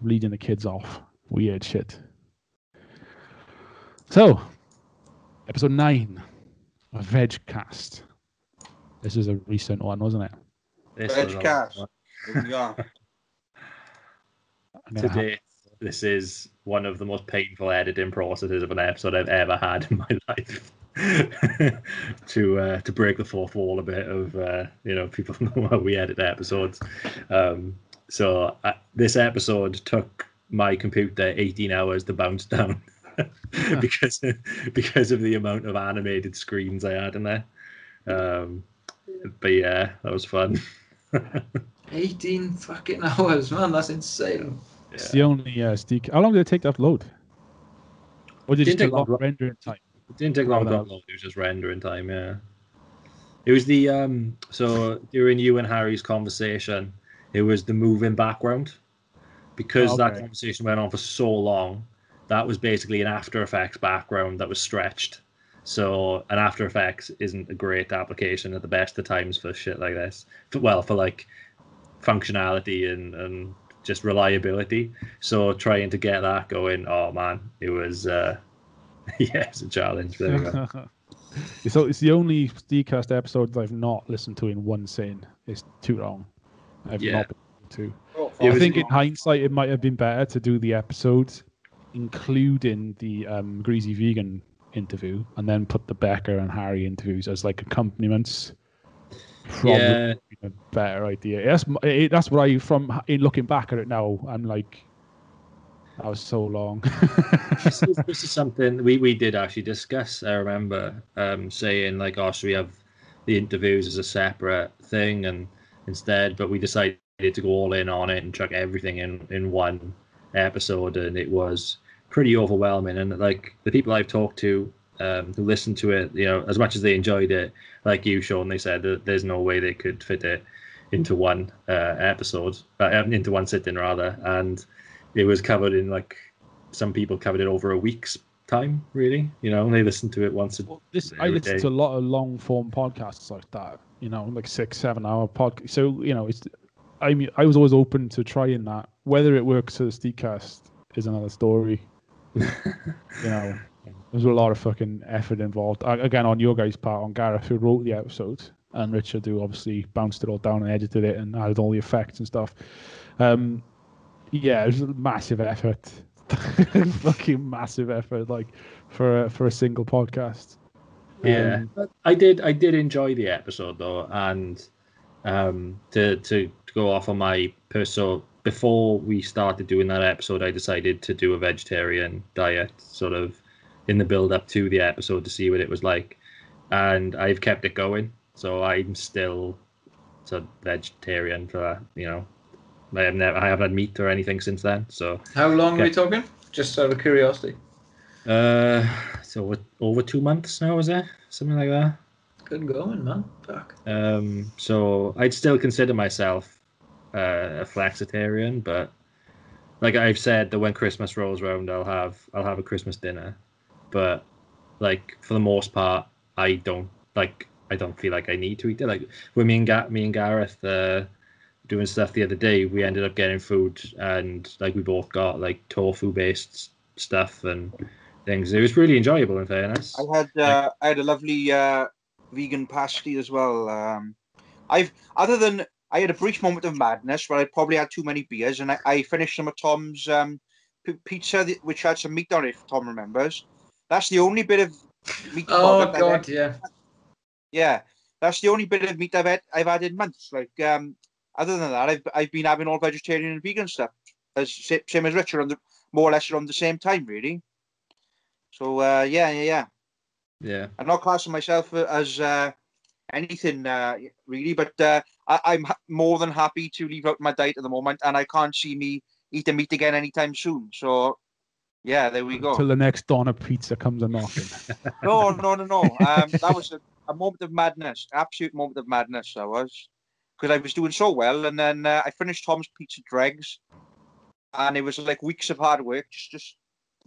leading the kids off. Weird shit. So, episode 9, a Vegcast. This is a recent one, wasn't it? Vegcast. Yeah. Today, this is one of the most painful editing processes of an episode I've ever had in my life. to break the fourth wall a bit of people know how we edit episodes. So this episode took my computer 18 hours to bounce down because of the amount of animated screens I had in there. But yeah, that was fun. 18 fucking hours, man, that's insane. It's the only Steeg. How long did it take to upload? Or did it take long rendering time? It didn't take long to upload. It was just rendering time. Yeah. It was the so during you and Harry's conversation, it was the moving background because that conversation went on for so long. That was basically an After Effects background that was stretched. So an After Effects isn't a great application at the best of times for shit like this. For like functionality and just reliability. So trying to get that going, oh man, it was it's a challenge. There we go. So it's the only SteegCast episode I've not listened to in one sitting. It's too long. I've not been able to. I think in hindsight it might have been better to do the episode including the Greasy Vegan interview and then put the Becca and Harry interviews as like accompaniments. Probably a better idea. That's what in looking back at it now, I'm like, that was so long. this is something we did actually discuss. I remember saying like, oh, should we have the interviews as a separate thing and instead, but we decided to go all in on it and chuck everything in one episode, and it was pretty overwhelming. And like the people I've talked to who listened to it, as much as they enjoyed it, like you, Sean, they said that there's no way they could fit it into one episode, into one sitting rather, and it was covered in like some people covered it over a week's time. Really, they listened to it once. I listen to a lot of long form podcasts like that. Like 6-7 hour podcast. So I was always open to trying that. Whether it works for the SteegCast is another story. There's a lot of fucking effort involved. Again, on your guys' part, on Gareth, who wrote the episode, and Richard, who obviously bounced it all down and edited it and added all the effects and stuff. It was a massive effort. Fucking massive effort, like for a single podcast. But I did enjoy the episode though, and to go off on my personal. Before we started doing that episode, I decided to do a vegetarian diet, sort of in the build up to the episode to see what it was like, and I've kept it going. So I'm still vegetarian for that. I haven't had meat or anything since then. So how long are we talking? Just out of curiosity. So over 2 months now, is it? Something like that. Good going, man. Fuck. So I'd still consider myself a flexitarian, but like I've said that when Christmas rolls around, I'll have a Christmas dinner. But like for the most part, I don't feel like I need to eat it. Like when me and Gareth doing stuff the other day, we ended up getting food, and like we both got like tofu based stuff and things. It was really enjoyable, in fairness. I had a lovely vegan pasty as well. I had a brief moment of madness where I probably had too many beers, and I finished some of Tom's pizza, which had some meat on it, if Tom remembers. That's the only bit of meat. Oh, God, yeah. Yeah, that's the only bit of meat I've had in months. Like, other than that, I've been having all vegetarian and vegan stuff, same as Richard, more or less around the same time, really. So, yeah. I'm not classing myself as anything really, but I'm more than happy to leave out my diet at the moment, and I can't see me eating meat again anytime soon. So, yeah, there we go. Till the next Donna pizza comes a knocking. No. That was a a moment of madness, absolute moment of madness. I was, because I was doing so well, and then I finished Tom's Pizza Dregs, and it was like weeks of hard work, just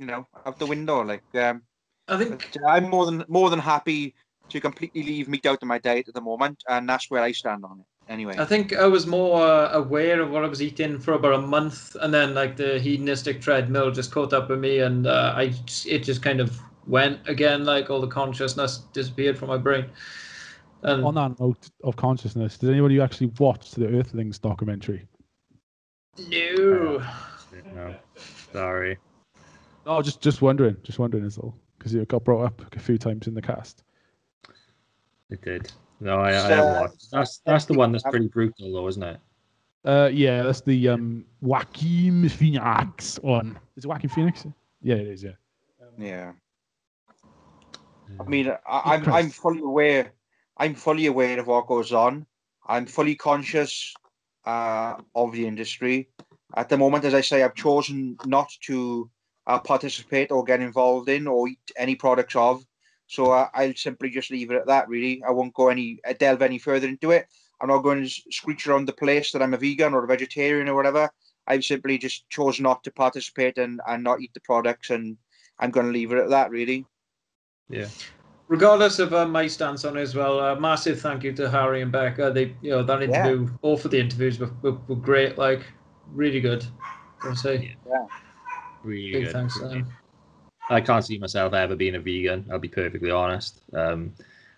out the window. Like, I think I'm more than happy to completely leave meat out of my diet at the moment, and that's where I stand on it. Anyway, I think I was more aware of what I was eating for about a month, and then like the hedonistic treadmill just caught up with me, and it just kind of went again. Like all the consciousness disappeared from my brain. And on that note of consciousness, did anybody actually watch the Earthlings documentary? no. No, sorry. Oh, just wondering is all, because it got brought up a few times in the cast. It did. No, I have watched. That's the one that's pretty brutal, though, isn't it? Yeah, that's the Joaquin Phoenix one. Is it Joaquin Phoenix? Yeah, it is. Yeah. yeah. I mean, I'm fully aware. I'm fully aware of what goes on. I'm fully conscious of the industry. At the moment, as I say, I've chosen not to participate or get involved in or eat any products of. So I'll simply just leave it at that, really. I won't delve any further into it. I'm not going to screech around the place that I'm a vegan or a vegetarian or whatever. I've simply just chosen not to participate and not eat the products, and I'm going to leave it at that, really. Yeah. Regardless of my stance on it as well, massive thank you to Harry and Becca. They, that interview, both of the interviews were great, like really good. I'll say. Yeah. Really Big good. thanks to them. I can't see myself ever being a vegan. I'll be perfectly honest.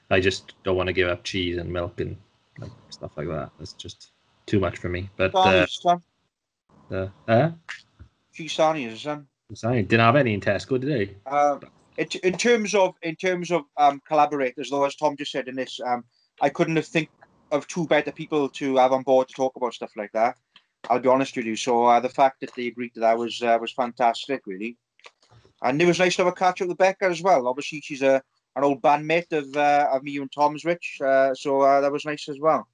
I just don't want to give up cheese and milk and like stuff like that. It's just too much for me. But cheese sarnies, son. I didn't have any in Tesco, did they? In terms of collaborators, though, as Tom just said in this, I couldn't have think of two better people to have on board to talk about stuff like that. I'll be honest with you. So the fact that they agreed to that was fantastic, really. And it was nice to have a catch up with Becca as well. Obviously, she's an old bandmate of me and Tom's, Rich. So that was nice as well.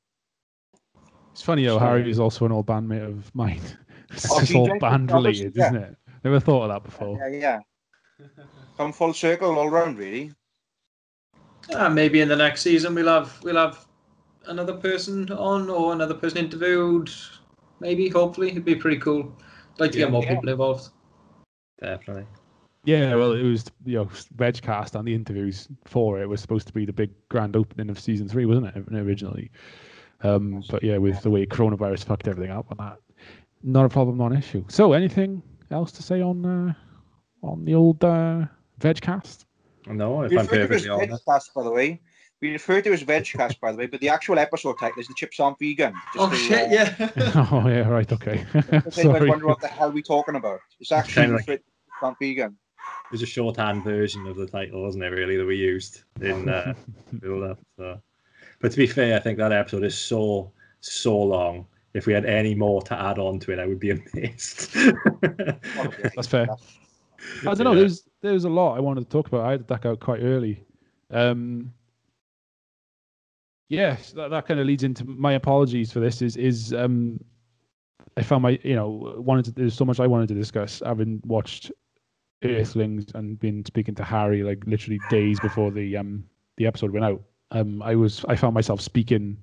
It's funny how Harry is also an old bandmate of mine. It's all band related, isn't it? Never thought of that before. Yeah. Come full circle all round, really. Maybe in the next season we'll have another person on or another person interviewed. Maybe, hopefully, it'd be pretty cool. I'd like to get more people involved. Definitely. Yeah, well, it was Recapcast and the interviews for it was supposed to be the big grand opening of season 3, wasn't it, originally? But yeah, with the way coronavirus fucked everything up on that, not a problem, not an issue. So, anything else to say on the old Vegcast? No, if I'm perfectly honest. Vegcast, by the way. We refer to it as Vegcast, by the way, but the actual episode title is The Chips Aren't Vegan. Shit, yeah. Oh, yeah, right, okay. Sorry. Wonder what the hell we're talking about. It's actually referred to Chips Aren't Vegan. It was a shorthand version of the title, wasn't it, really, that we used in build-up. So. But to be fair, I think that episode is so long. If we had any more to add on to it, I would be amazed. That's fair. I don't know. There was a lot I wanted to talk about. I had to duck out quite early. Yes, that kind of leads into my apologies for this. Is I found there's so much I wanted to discuss. Having watched Earthlings and been speaking to Harry like literally days before the episode went out. I found myself speaking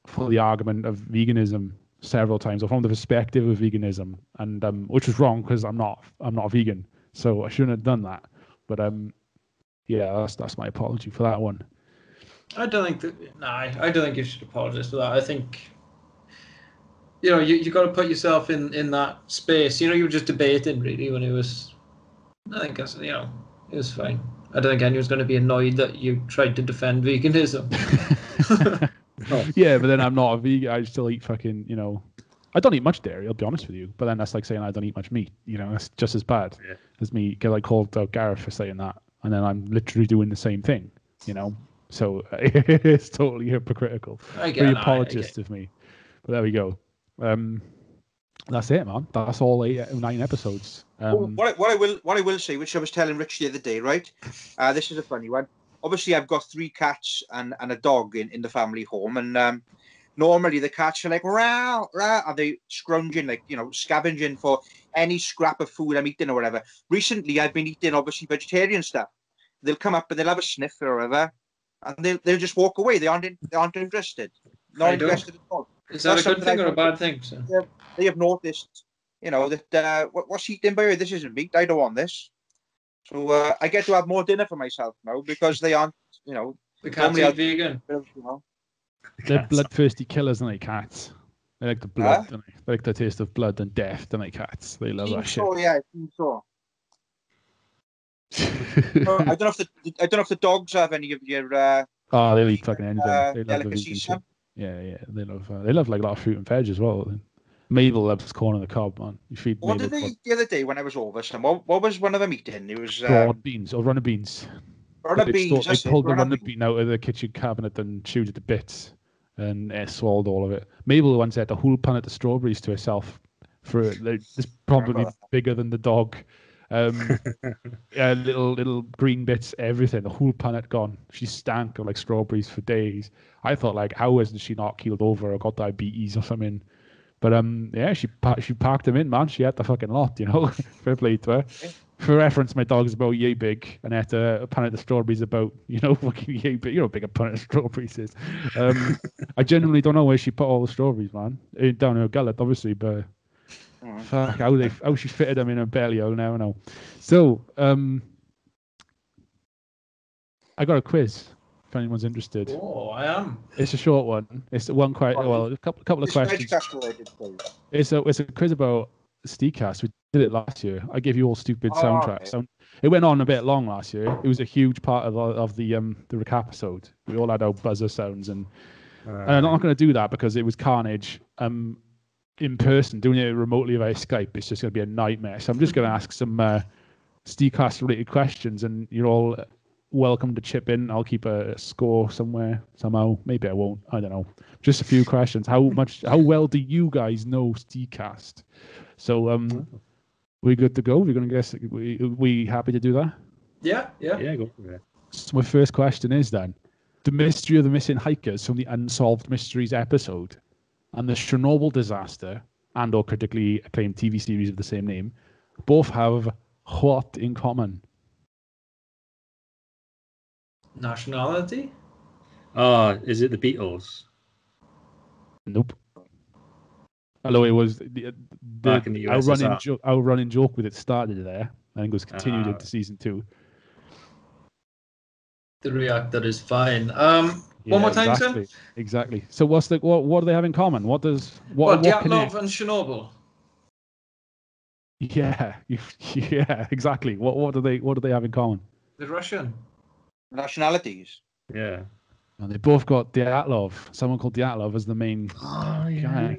for the argument of veganism several times, or from the perspective of veganism, and which was wrong because I'm not vegan, so I shouldn't have done that. But yeah, that's my apology for that one. I don't think you should apologize for that. I think you got to put yourself in that space. You were just debating really when it was. I think it was fine. I don't think anyone's going to be annoyed that you tried to defend veganism. Yeah, but then I'm not a vegan. I still eat fucking, I don't eat much dairy, I'll be honest with you. But then that's like saying I don't eat much meat. That's just as bad as me. Because I called out Gareth for saying that. And then I'm literally doing the same thing, So it's totally hypocritical. Very apologist of me. But there we go. That's it, man. That's all 9 episodes. What I will say, which I was telling Rich the other day, right? This is a funny one. Obviously, I've got 3 cats and a dog in the family home, and normally the cats are like rah rah, are they scrounging, like scavenging for any scrap of food I'm eating or whatever. Recently, I've been eating obviously vegetarian stuff. They'll come up and they'll have a sniff or whatever, and they'll just walk away. They aren't interested. Not interested at all. Is that a good thing or a bad thing? So? They have noticed, that what's eating by? This isn't meat. I don't want this. So I get to have more dinner for myself now because they aren't, The cats eat vegan. They're bloodthirsty killers, aren't they, cats? They like the blood, don't they? They like the taste of blood and death, don't they, cats? They love that shit. Yeah, I think so. I don't know if the dogs have any of your. They'll eat fucking anything. They love delicacies. Yeah. They love like a lot of fruit and veg as well. Mabel loves corn on the cob, man. You feed what Mabel did they eat the other day when I was over? What was one of them eating? It was broad beans or runner beans. Runner beans. They pulled the runner bean out of the kitchen cabinet and chewed it to bits, and swallowed all of it. Mabel once had a whole punnet of strawberries to herself. It's probably bigger than the dog. Little green bits, everything. The whole punnet gone. She stank of like strawberries for days. I thought like, how hasn't she not keeled over or got diabetes or something? But she packed them in, man. She had the fucking lot, Fair play to her. For reference, my dog is about yay big, and ate a punnet of strawberries about, fucking yay big. How big a punnet of strawberries is. I genuinely don't know where she put all the strawberries, man. Down her gullet, obviously, but fuck, how she fitted them in her belly, I'll never know. So, I got a quiz. If anyone's interested. Oh, I am. It's a short one. It's one question. Well, a couple of questions. It's a quiz about SteegCast. We did it last year. I gave you all stupid soundtracks. Okay. It went on a bit long last year. It was a huge part of the Recapisode. We all had our buzzer sounds, and I'm not going to do that because it was carnage. In person, doing it remotely via Skype, it's just going to be a nightmare. So I'm just going to ask some SteegCast related questions, and you're all welcome to chip in. I'll keep a score somewhere, somehow. Maybe I won't. I don't know. Just a few questions. How well do you guys know SteegCast? So, we good to go? We're going to guess. We happy to do that? Yeah, go for it. So my first question is then, the mystery of the missing hikers from the Unsolved Mysteries episode and the Chernobyl disaster and/or critically acclaimed TV series of the same name both have what in common? Nationality? Is it the Beatles? Nope. Although it was back in the USSR. Our running joke with it started there. I think it was continued into season 2. The reactor is fine. One more time, sir. Exactly. So what do they have in common? What Dyatlov and Chernobyl. Yeah, exactly. What do they have in common? The Russian nationalities. Yeah. And they both got Dyatlov. Someone called Dyatlov as the main guy.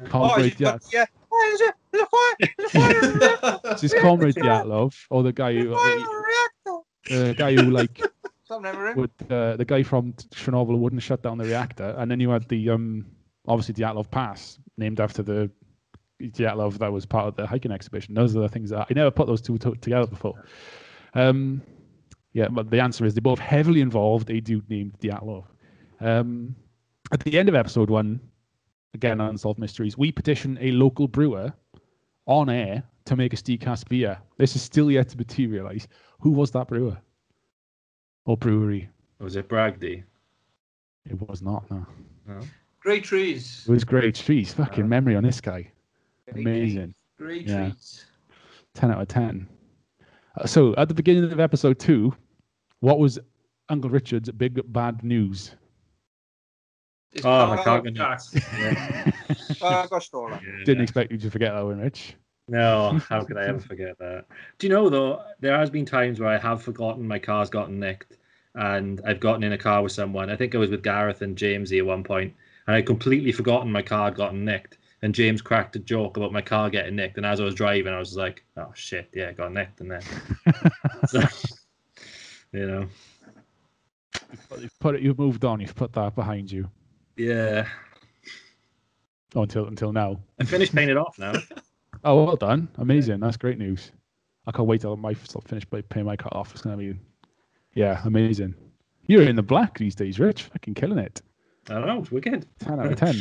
Comrade Dyatlov. Yeah. There's a fire. It's his comrade Dyatlov, or the guy who like the guy from Chernobyl who wouldn't shut down the reactor, and then you had the obviously Dyatlov Pass, named after the Dyatlov that was part of the hiking expedition. Those are the things that I never put those two together before. But the answer is they're both heavily involved. A dude named Dyatlov. At the end of episode 1, again, Unsolved Mysteries, we petition a local brewer on air to make a SteegCast beer. This is still yet to materialize. Who was that brewer? Or brewery? Was it Bragdy? It was not, no. Great Trees. It was Great Trees. Fucking memory on this guy. Amazing. Great Trees. 10 out of 10. So, at the beginning of episode 2, what was Uncle Richard's big bad news? My cargo nuts. Didn't expect you to forget that one, Rich. No, how could I ever forget that? Do you know, though, there has been times where I have forgotten my car's gotten nicked, and I've gotten in a car with someone. I think I was with Gareth and Jamesy at one point, and I'd completely forgotten my car had gotten nicked. And James cracked a joke about my car getting nicked, and as I was driving, I was like, "Oh shit, yeah, it got nicked." And then, you've moved on. You've put that behind you. Yeah. Oh, until now. I finished paying it off now. Oh, well done. Amazing. That's great news. I can't wait till I finish paying my car off. It's gonna be, amazing. You're in the black these days, Rich. Fucking killing it. I don't know. It's wicked. 10 out of 10.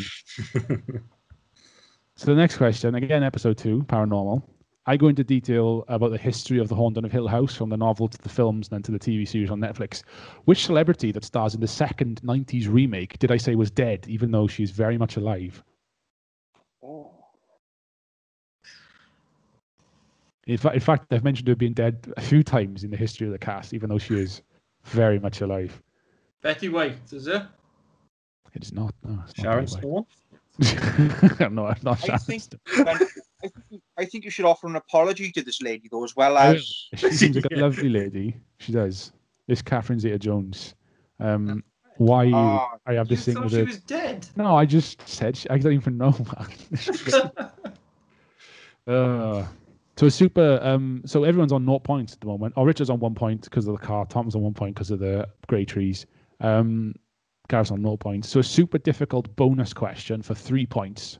So the next question, again, episode 2, paranormal. I go into detail about the history of the Haunting of Hill House, from the novel to the films and then to the TV series on Netflix. Which celebrity that stars in the second 90s remake did I say was dead, even though she's very much alive? Oh. In fact, I've mentioned her being dead a few times in the history of the cast, even though she is very much alive. Betty White, is it? It is not. No, it's not Sharon Betty Stone? White. No, not Sharon Stone. I think you should offer an apology to this lady, though, as well I will. as. She seems like a lovely lady. She does. This Catherine Zeta-Jones. Why I have this You thing thought with she her. was dead? No, I just said I don't even know. So super. So everyone's on 0 points at the moment. Oh, Richard's on 1 point because of the car. Tom's on 1 point because of the grey trees. Gareth's on 0 points. So a super difficult bonus question for 3 points.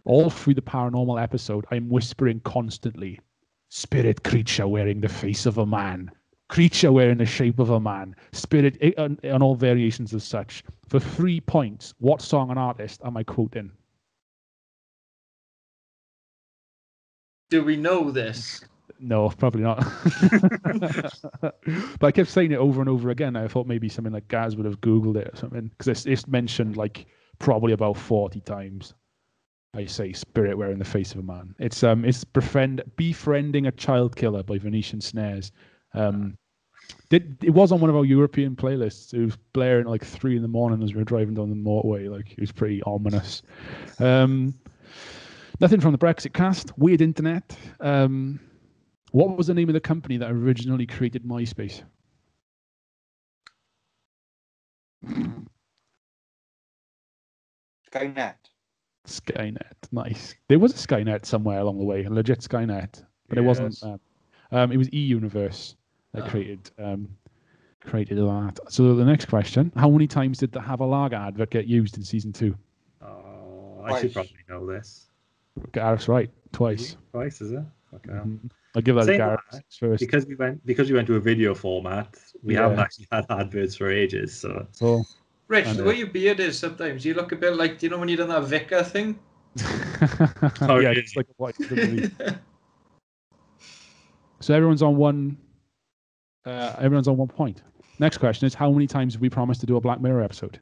All through the paranormal episode, I'm whispering constantly, spirit creature wearing the face of a man, creature wearing the shape of a man, spirit, and all variations of such. For 3 points, what song and artist am I quoting? Do we know this? No, probably not. But I kept saying it over and over again. I thought maybe something like Gaz would have Googled it or something, because it's mentioned like probably about 40 times. I say spirit wearing the face of a man. It's Befriending a Child Killer by Venetian Snares. It was on one of our European playlists. It was blaring at like 3 a.m. as we were driving down the motorway. Like, it was pretty ominous. Nothing from the Brexit cast. Weird internet. What was the name of the company that originally created MySpace? Skynet. Nice. There was a Skynet somewhere along the way, a legit Skynet, but it wasn't. It was eUniverse that created that. So the next question: how many times did the Have a Lager advert get used in season 2? Oh, I should probably know this. Gareth's right. Twice. Twice, is it? Okay. I'll give that to Saying Gareth that, first. Because we went to a video format. We haven't actually had adverts for ages. So. Rich, the way your beard is sometimes, you look a bit like, do you know when you done that Vicar thing? Yeah, it's like a white. So everyone's on 1. Everyone's on 1 point. Next question is: how many times have we promised to do a Black Mirror episode?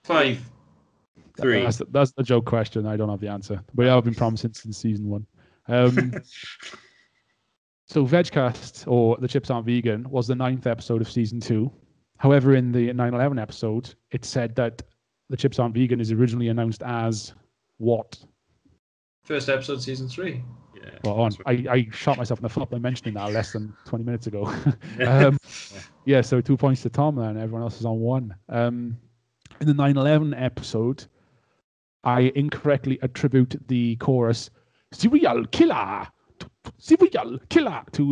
5. 3. That's the joke question. I don't have the answer. We have been promising since season 1. So VegCast, or The Chips Aren't Vegan, was the 9th episode of season 2. However, in the 9/11 episode, it said that The Chips Aren't Vegan is originally announced as what? First episode, season 3. Yeah. Well, I shot myself in the foot by mentioning that less than 20 minutes ago. Yeah, so 2 points to Tom then. Everyone else is on 1. In the 9/11 episode, I incorrectly attribute the chorus serial killer to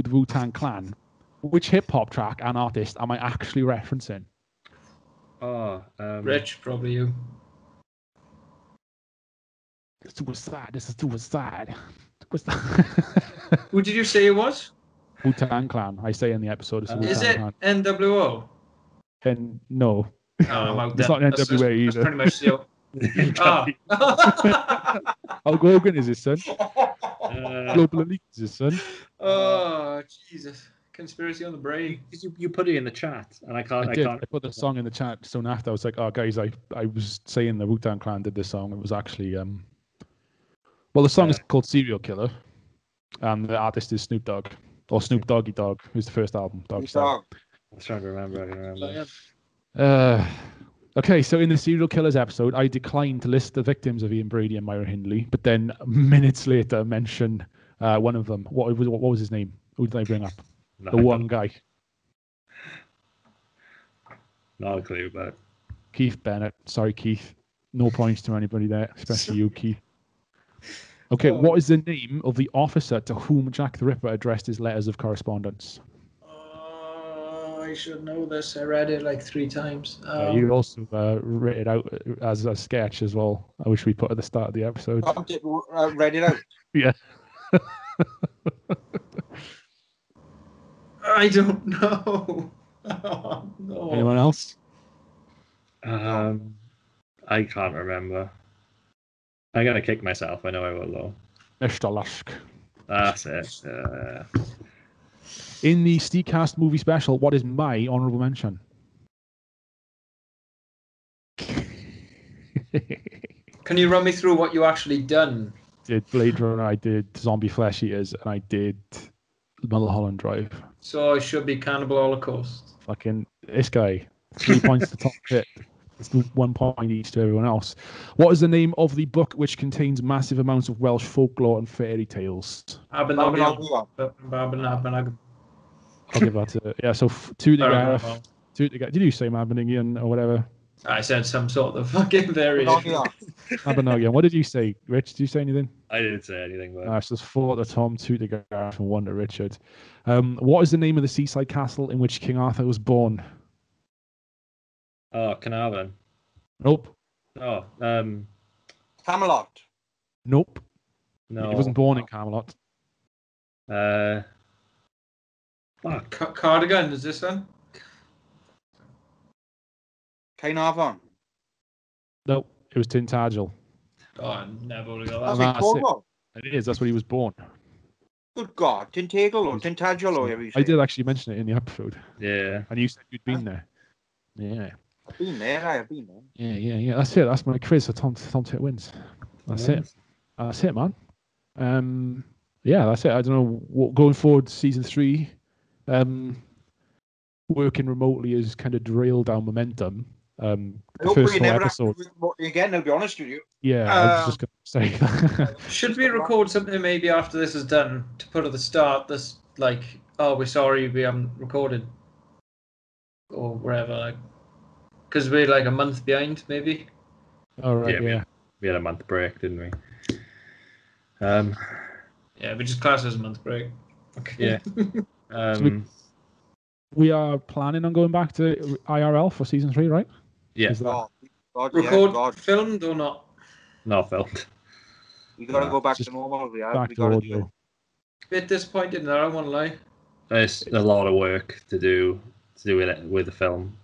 the Wu-Tang Clan. Which hip-hop track and artist am I actually referencing? Rich, probably you. Suicide. This is suicide. Who did you say it was? Wu-Tang Clan. I say in the episode. Is it NWO? And no. I'm out it's there. not NWA either. That's pretty much the... Hulk Hogan is his son. Global Elite is his son. Oh, Jesus. Conspiracy on the brain. You put it in the chat, and I can't. I put the song in the chat soon after. I was like, "Oh, guys, I was saying the Wu-Tang Clan did this song. It was actually well, the song is called Serial Killer, and the artist is Snoop Dogg, or Snoop Doggy Dogg, who's the first album. I was trying to remember. I can remember. Okay, so in the Serial Killers episode, I declined to list the victims of Ian Brady and Myra Hindley, but then minutes later mentioned one of them. What was his name? Who did I bring up? The one guy. Not a clue, but Keith Bennett. Sorry, Keith. No points to anybody there, especially you, Keith. Okay, what is the name of the officer to whom Jack the Ripper addressed his letters of correspondence? I should know this. I read it like 3 times. You also read it out as a sketch as well, which we put at the start of the episode. Read it out? Yeah. I don't know. Oh, no. Anyone else? I can't remember. I'm gonna kick myself. I know I will though. Mr. Lusk. That's it. In the SteegCast movie special, what is my honourable mention? Can you run me through what you actually done? Did Blade Runner, I did Zombie Flesh Eaters, and I did Mulholland Drive. So I should be Cannibal Holocaust. Fucking this guy. 3 points to Tom Pitt. It's 1 point each to everyone else. What is the name of the book which contains massive amounts of Welsh folklore and fairy tales? Abernathy. I'll give that to so 2 to Gareth. 2 to Gareth. Did you say Mabinogion or whatever? I said some sort of fucking variation. Mabinogion. What did you say, Rich? Did you say anything? I didn't say anything. But... so there's 4 to Tom, 2 to Gareth, and 1 to Richard. What is the name of the seaside castle in which King Arthur was born? Oh, Carnarvon. Nope. Oh, Camelot. Nope. No. He wasn't born in Camelot. Cardigan, is this one? Caernarfon. Nope. It was Tintagel. Oh, I never would have got that. That's Cornwall. It is. That's where he was born. Good God. Tintagel or Tintagel or whatever you say. I did actually mention it in the episode. Yeah. And you said you'd been there. Yeah. I've been there. I have been there. Yeah. That's it. That's my quiz. So Tom Tit wins. That's it. That's it, man. Yeah, that's it. I don't know what going forward season 3. Working remotely has kind of derailed our momentum. The first 4 episodes. Again, I'll be honest with you. Yeah, I was just going to say that. Should we record something maybe after this is done to put at the start? This we're sorry we haven't recorded, or whatever. Because we're like a month behind, maybe. Oh right, yeah. We had a month break, didn't we? Yeah, we just class as a month break. Okay. Yeah. So we are planning on going back to IRL for season 3, right? Yeah. Filmed or not? Not filmed. We got to go back to normal. Back to audio. Bit disappointed in that, I won't lie. It's a lot of work to do it with the film.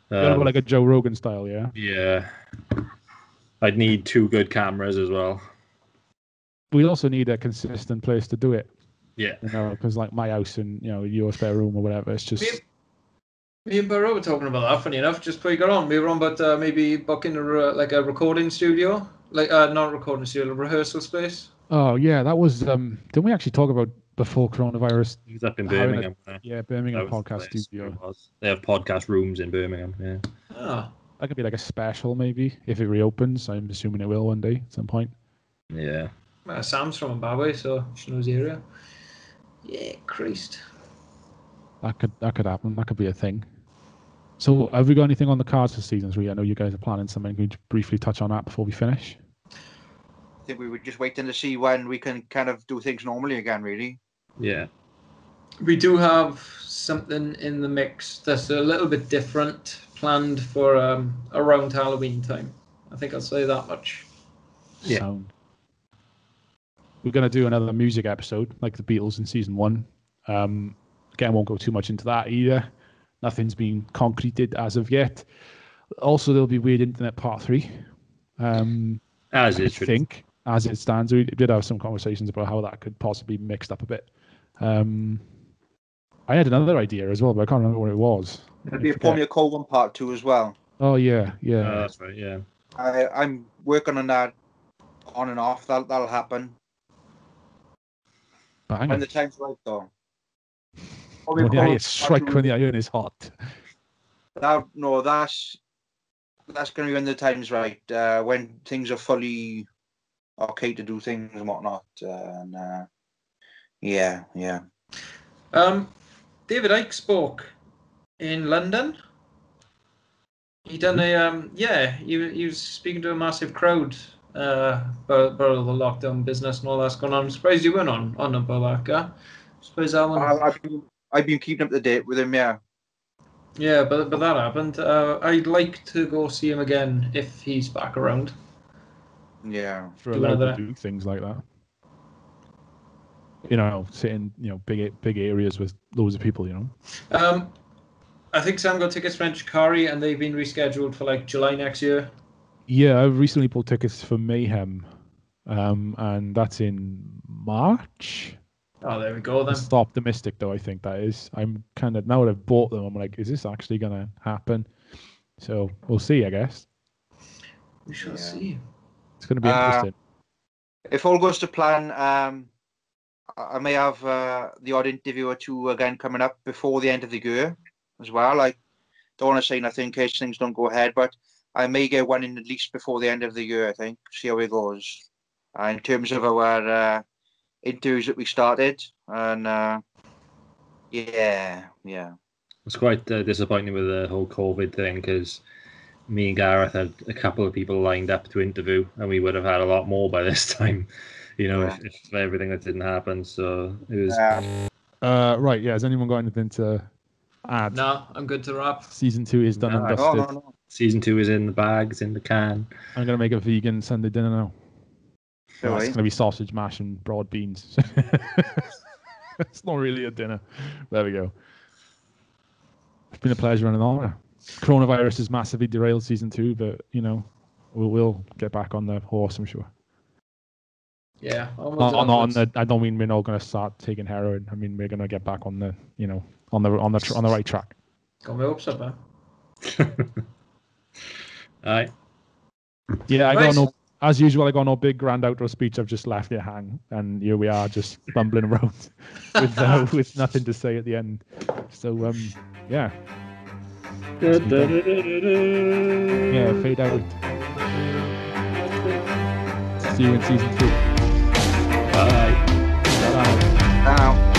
Like a Joe Rogan style, yeah? Yeah. I'd need 2 good cameras as well. We also need a consistent place to do it. Yeah. Because like my house and, your spare room or whatever, it's just... Me and Burrow were talking about that, funny enough, just before you got on. We were on about maybe booking a recording studio. Not a recording studio, a rehearsal space. Oh, yeah, that was... didn't we actually talk about before coronavirus? It was up in Birmingham. Birmingham podcast studio. They have podcast rooms in Birmingham, yeah. Oh. That could be like a special, maybe, if it reopens. I'm assuming it will one day at some point. Yeah. Sam's from Zimbabwe, so she knows the area. Yeah, Christ. That could happen. That could be a thing. So, have we got anything on the cards for season 3? I know you guys are planning something. Can you briefly touch on that before we finish? I think we were just waiting to see when we can kind of do things normally again, really. Yeah. We do have something in the mix that's a little bit different planned for around Halloween time. I think I'll say that much. Yeah. Sound. We're going to do another music episode, like the Beatles in season 1. Again, won't go too much into that either. Nothing's been concreted as of yet. Also, there'll be Weird Internet Part 3. As it stands. We did have some conversations about how that could possibly be mixed up a bit. I had another idea as well, but I can't remember what it was. There'll be a Formula Colwyn Part 2 as well. Oh, yeah. That's right, yeah. I'm working on that on and off. That'll happen. Bang. When the time's right, though. When the strike when the iron is hot. That's going to be when the time's right. When things are fully okay to do things and whatnot. Yeah. David Icke spoke in London. He done he was speaking to a massive crowd about the lockdown business and all that's going on. I'm surprised you weren't on about that. Suppose that one. I've been keeping up to date with him, yeah. Yeah, but that happened. I'd like to go see him again if he's back around. Yeah. For allowed to do things like that. Sit in big areas with loads of people. I think Sam got tickets for Chikari and they've been rescheduled for July next year. Yeah, I've recently bought tickets for Mayhem and that's in March. Oh, there we go then. It's optimistic though. I think that is. I'm kind of now that I've bought them, I'm like, is this actually gonna happen? So we'll see, I guess. We shall see. It's going to be interesting. If all goes to plan, I may have the odd interview or two again coming up before the end of the year as well. I don't want to say nothing in case things don't go ahead, but I may get one in at least before the end of the year, I think. See how it goes. In terms of our interviews that we started. And yeah. It's quite disappointing with the whole COVID thing because me and Gareth had a couple of people lined up to interview, and we would have had a lot more by this time, if everything that didn't happen. So it was. Right, yeah. Has anyone got anything to add? No, I'm good to wrap. Season 2 is done and dusted. No. Season 2 is in the bags, in the can. I'm going to make a vegan Sunday dinner now. Really? It's going to be sausage, mash, and broad beans. It's not really a dinner. There we go. It's been a pleasure running on. Coronavirus has massively derailed season 2, but we'll get back on the horse, I'm sure. Yeah. I don't mean we're not going to start taking heroin. I mean we're going to get back on the on the right track. Got my hopes up, man. Aye. Yeah, I got no. As usual, I got no big grand outro speech. I've just left it hang, and here we are, just bumbling around with nothing to say at the end. So yeah. Yeah, fade out. See you in season 2. Bye. Bye. Now.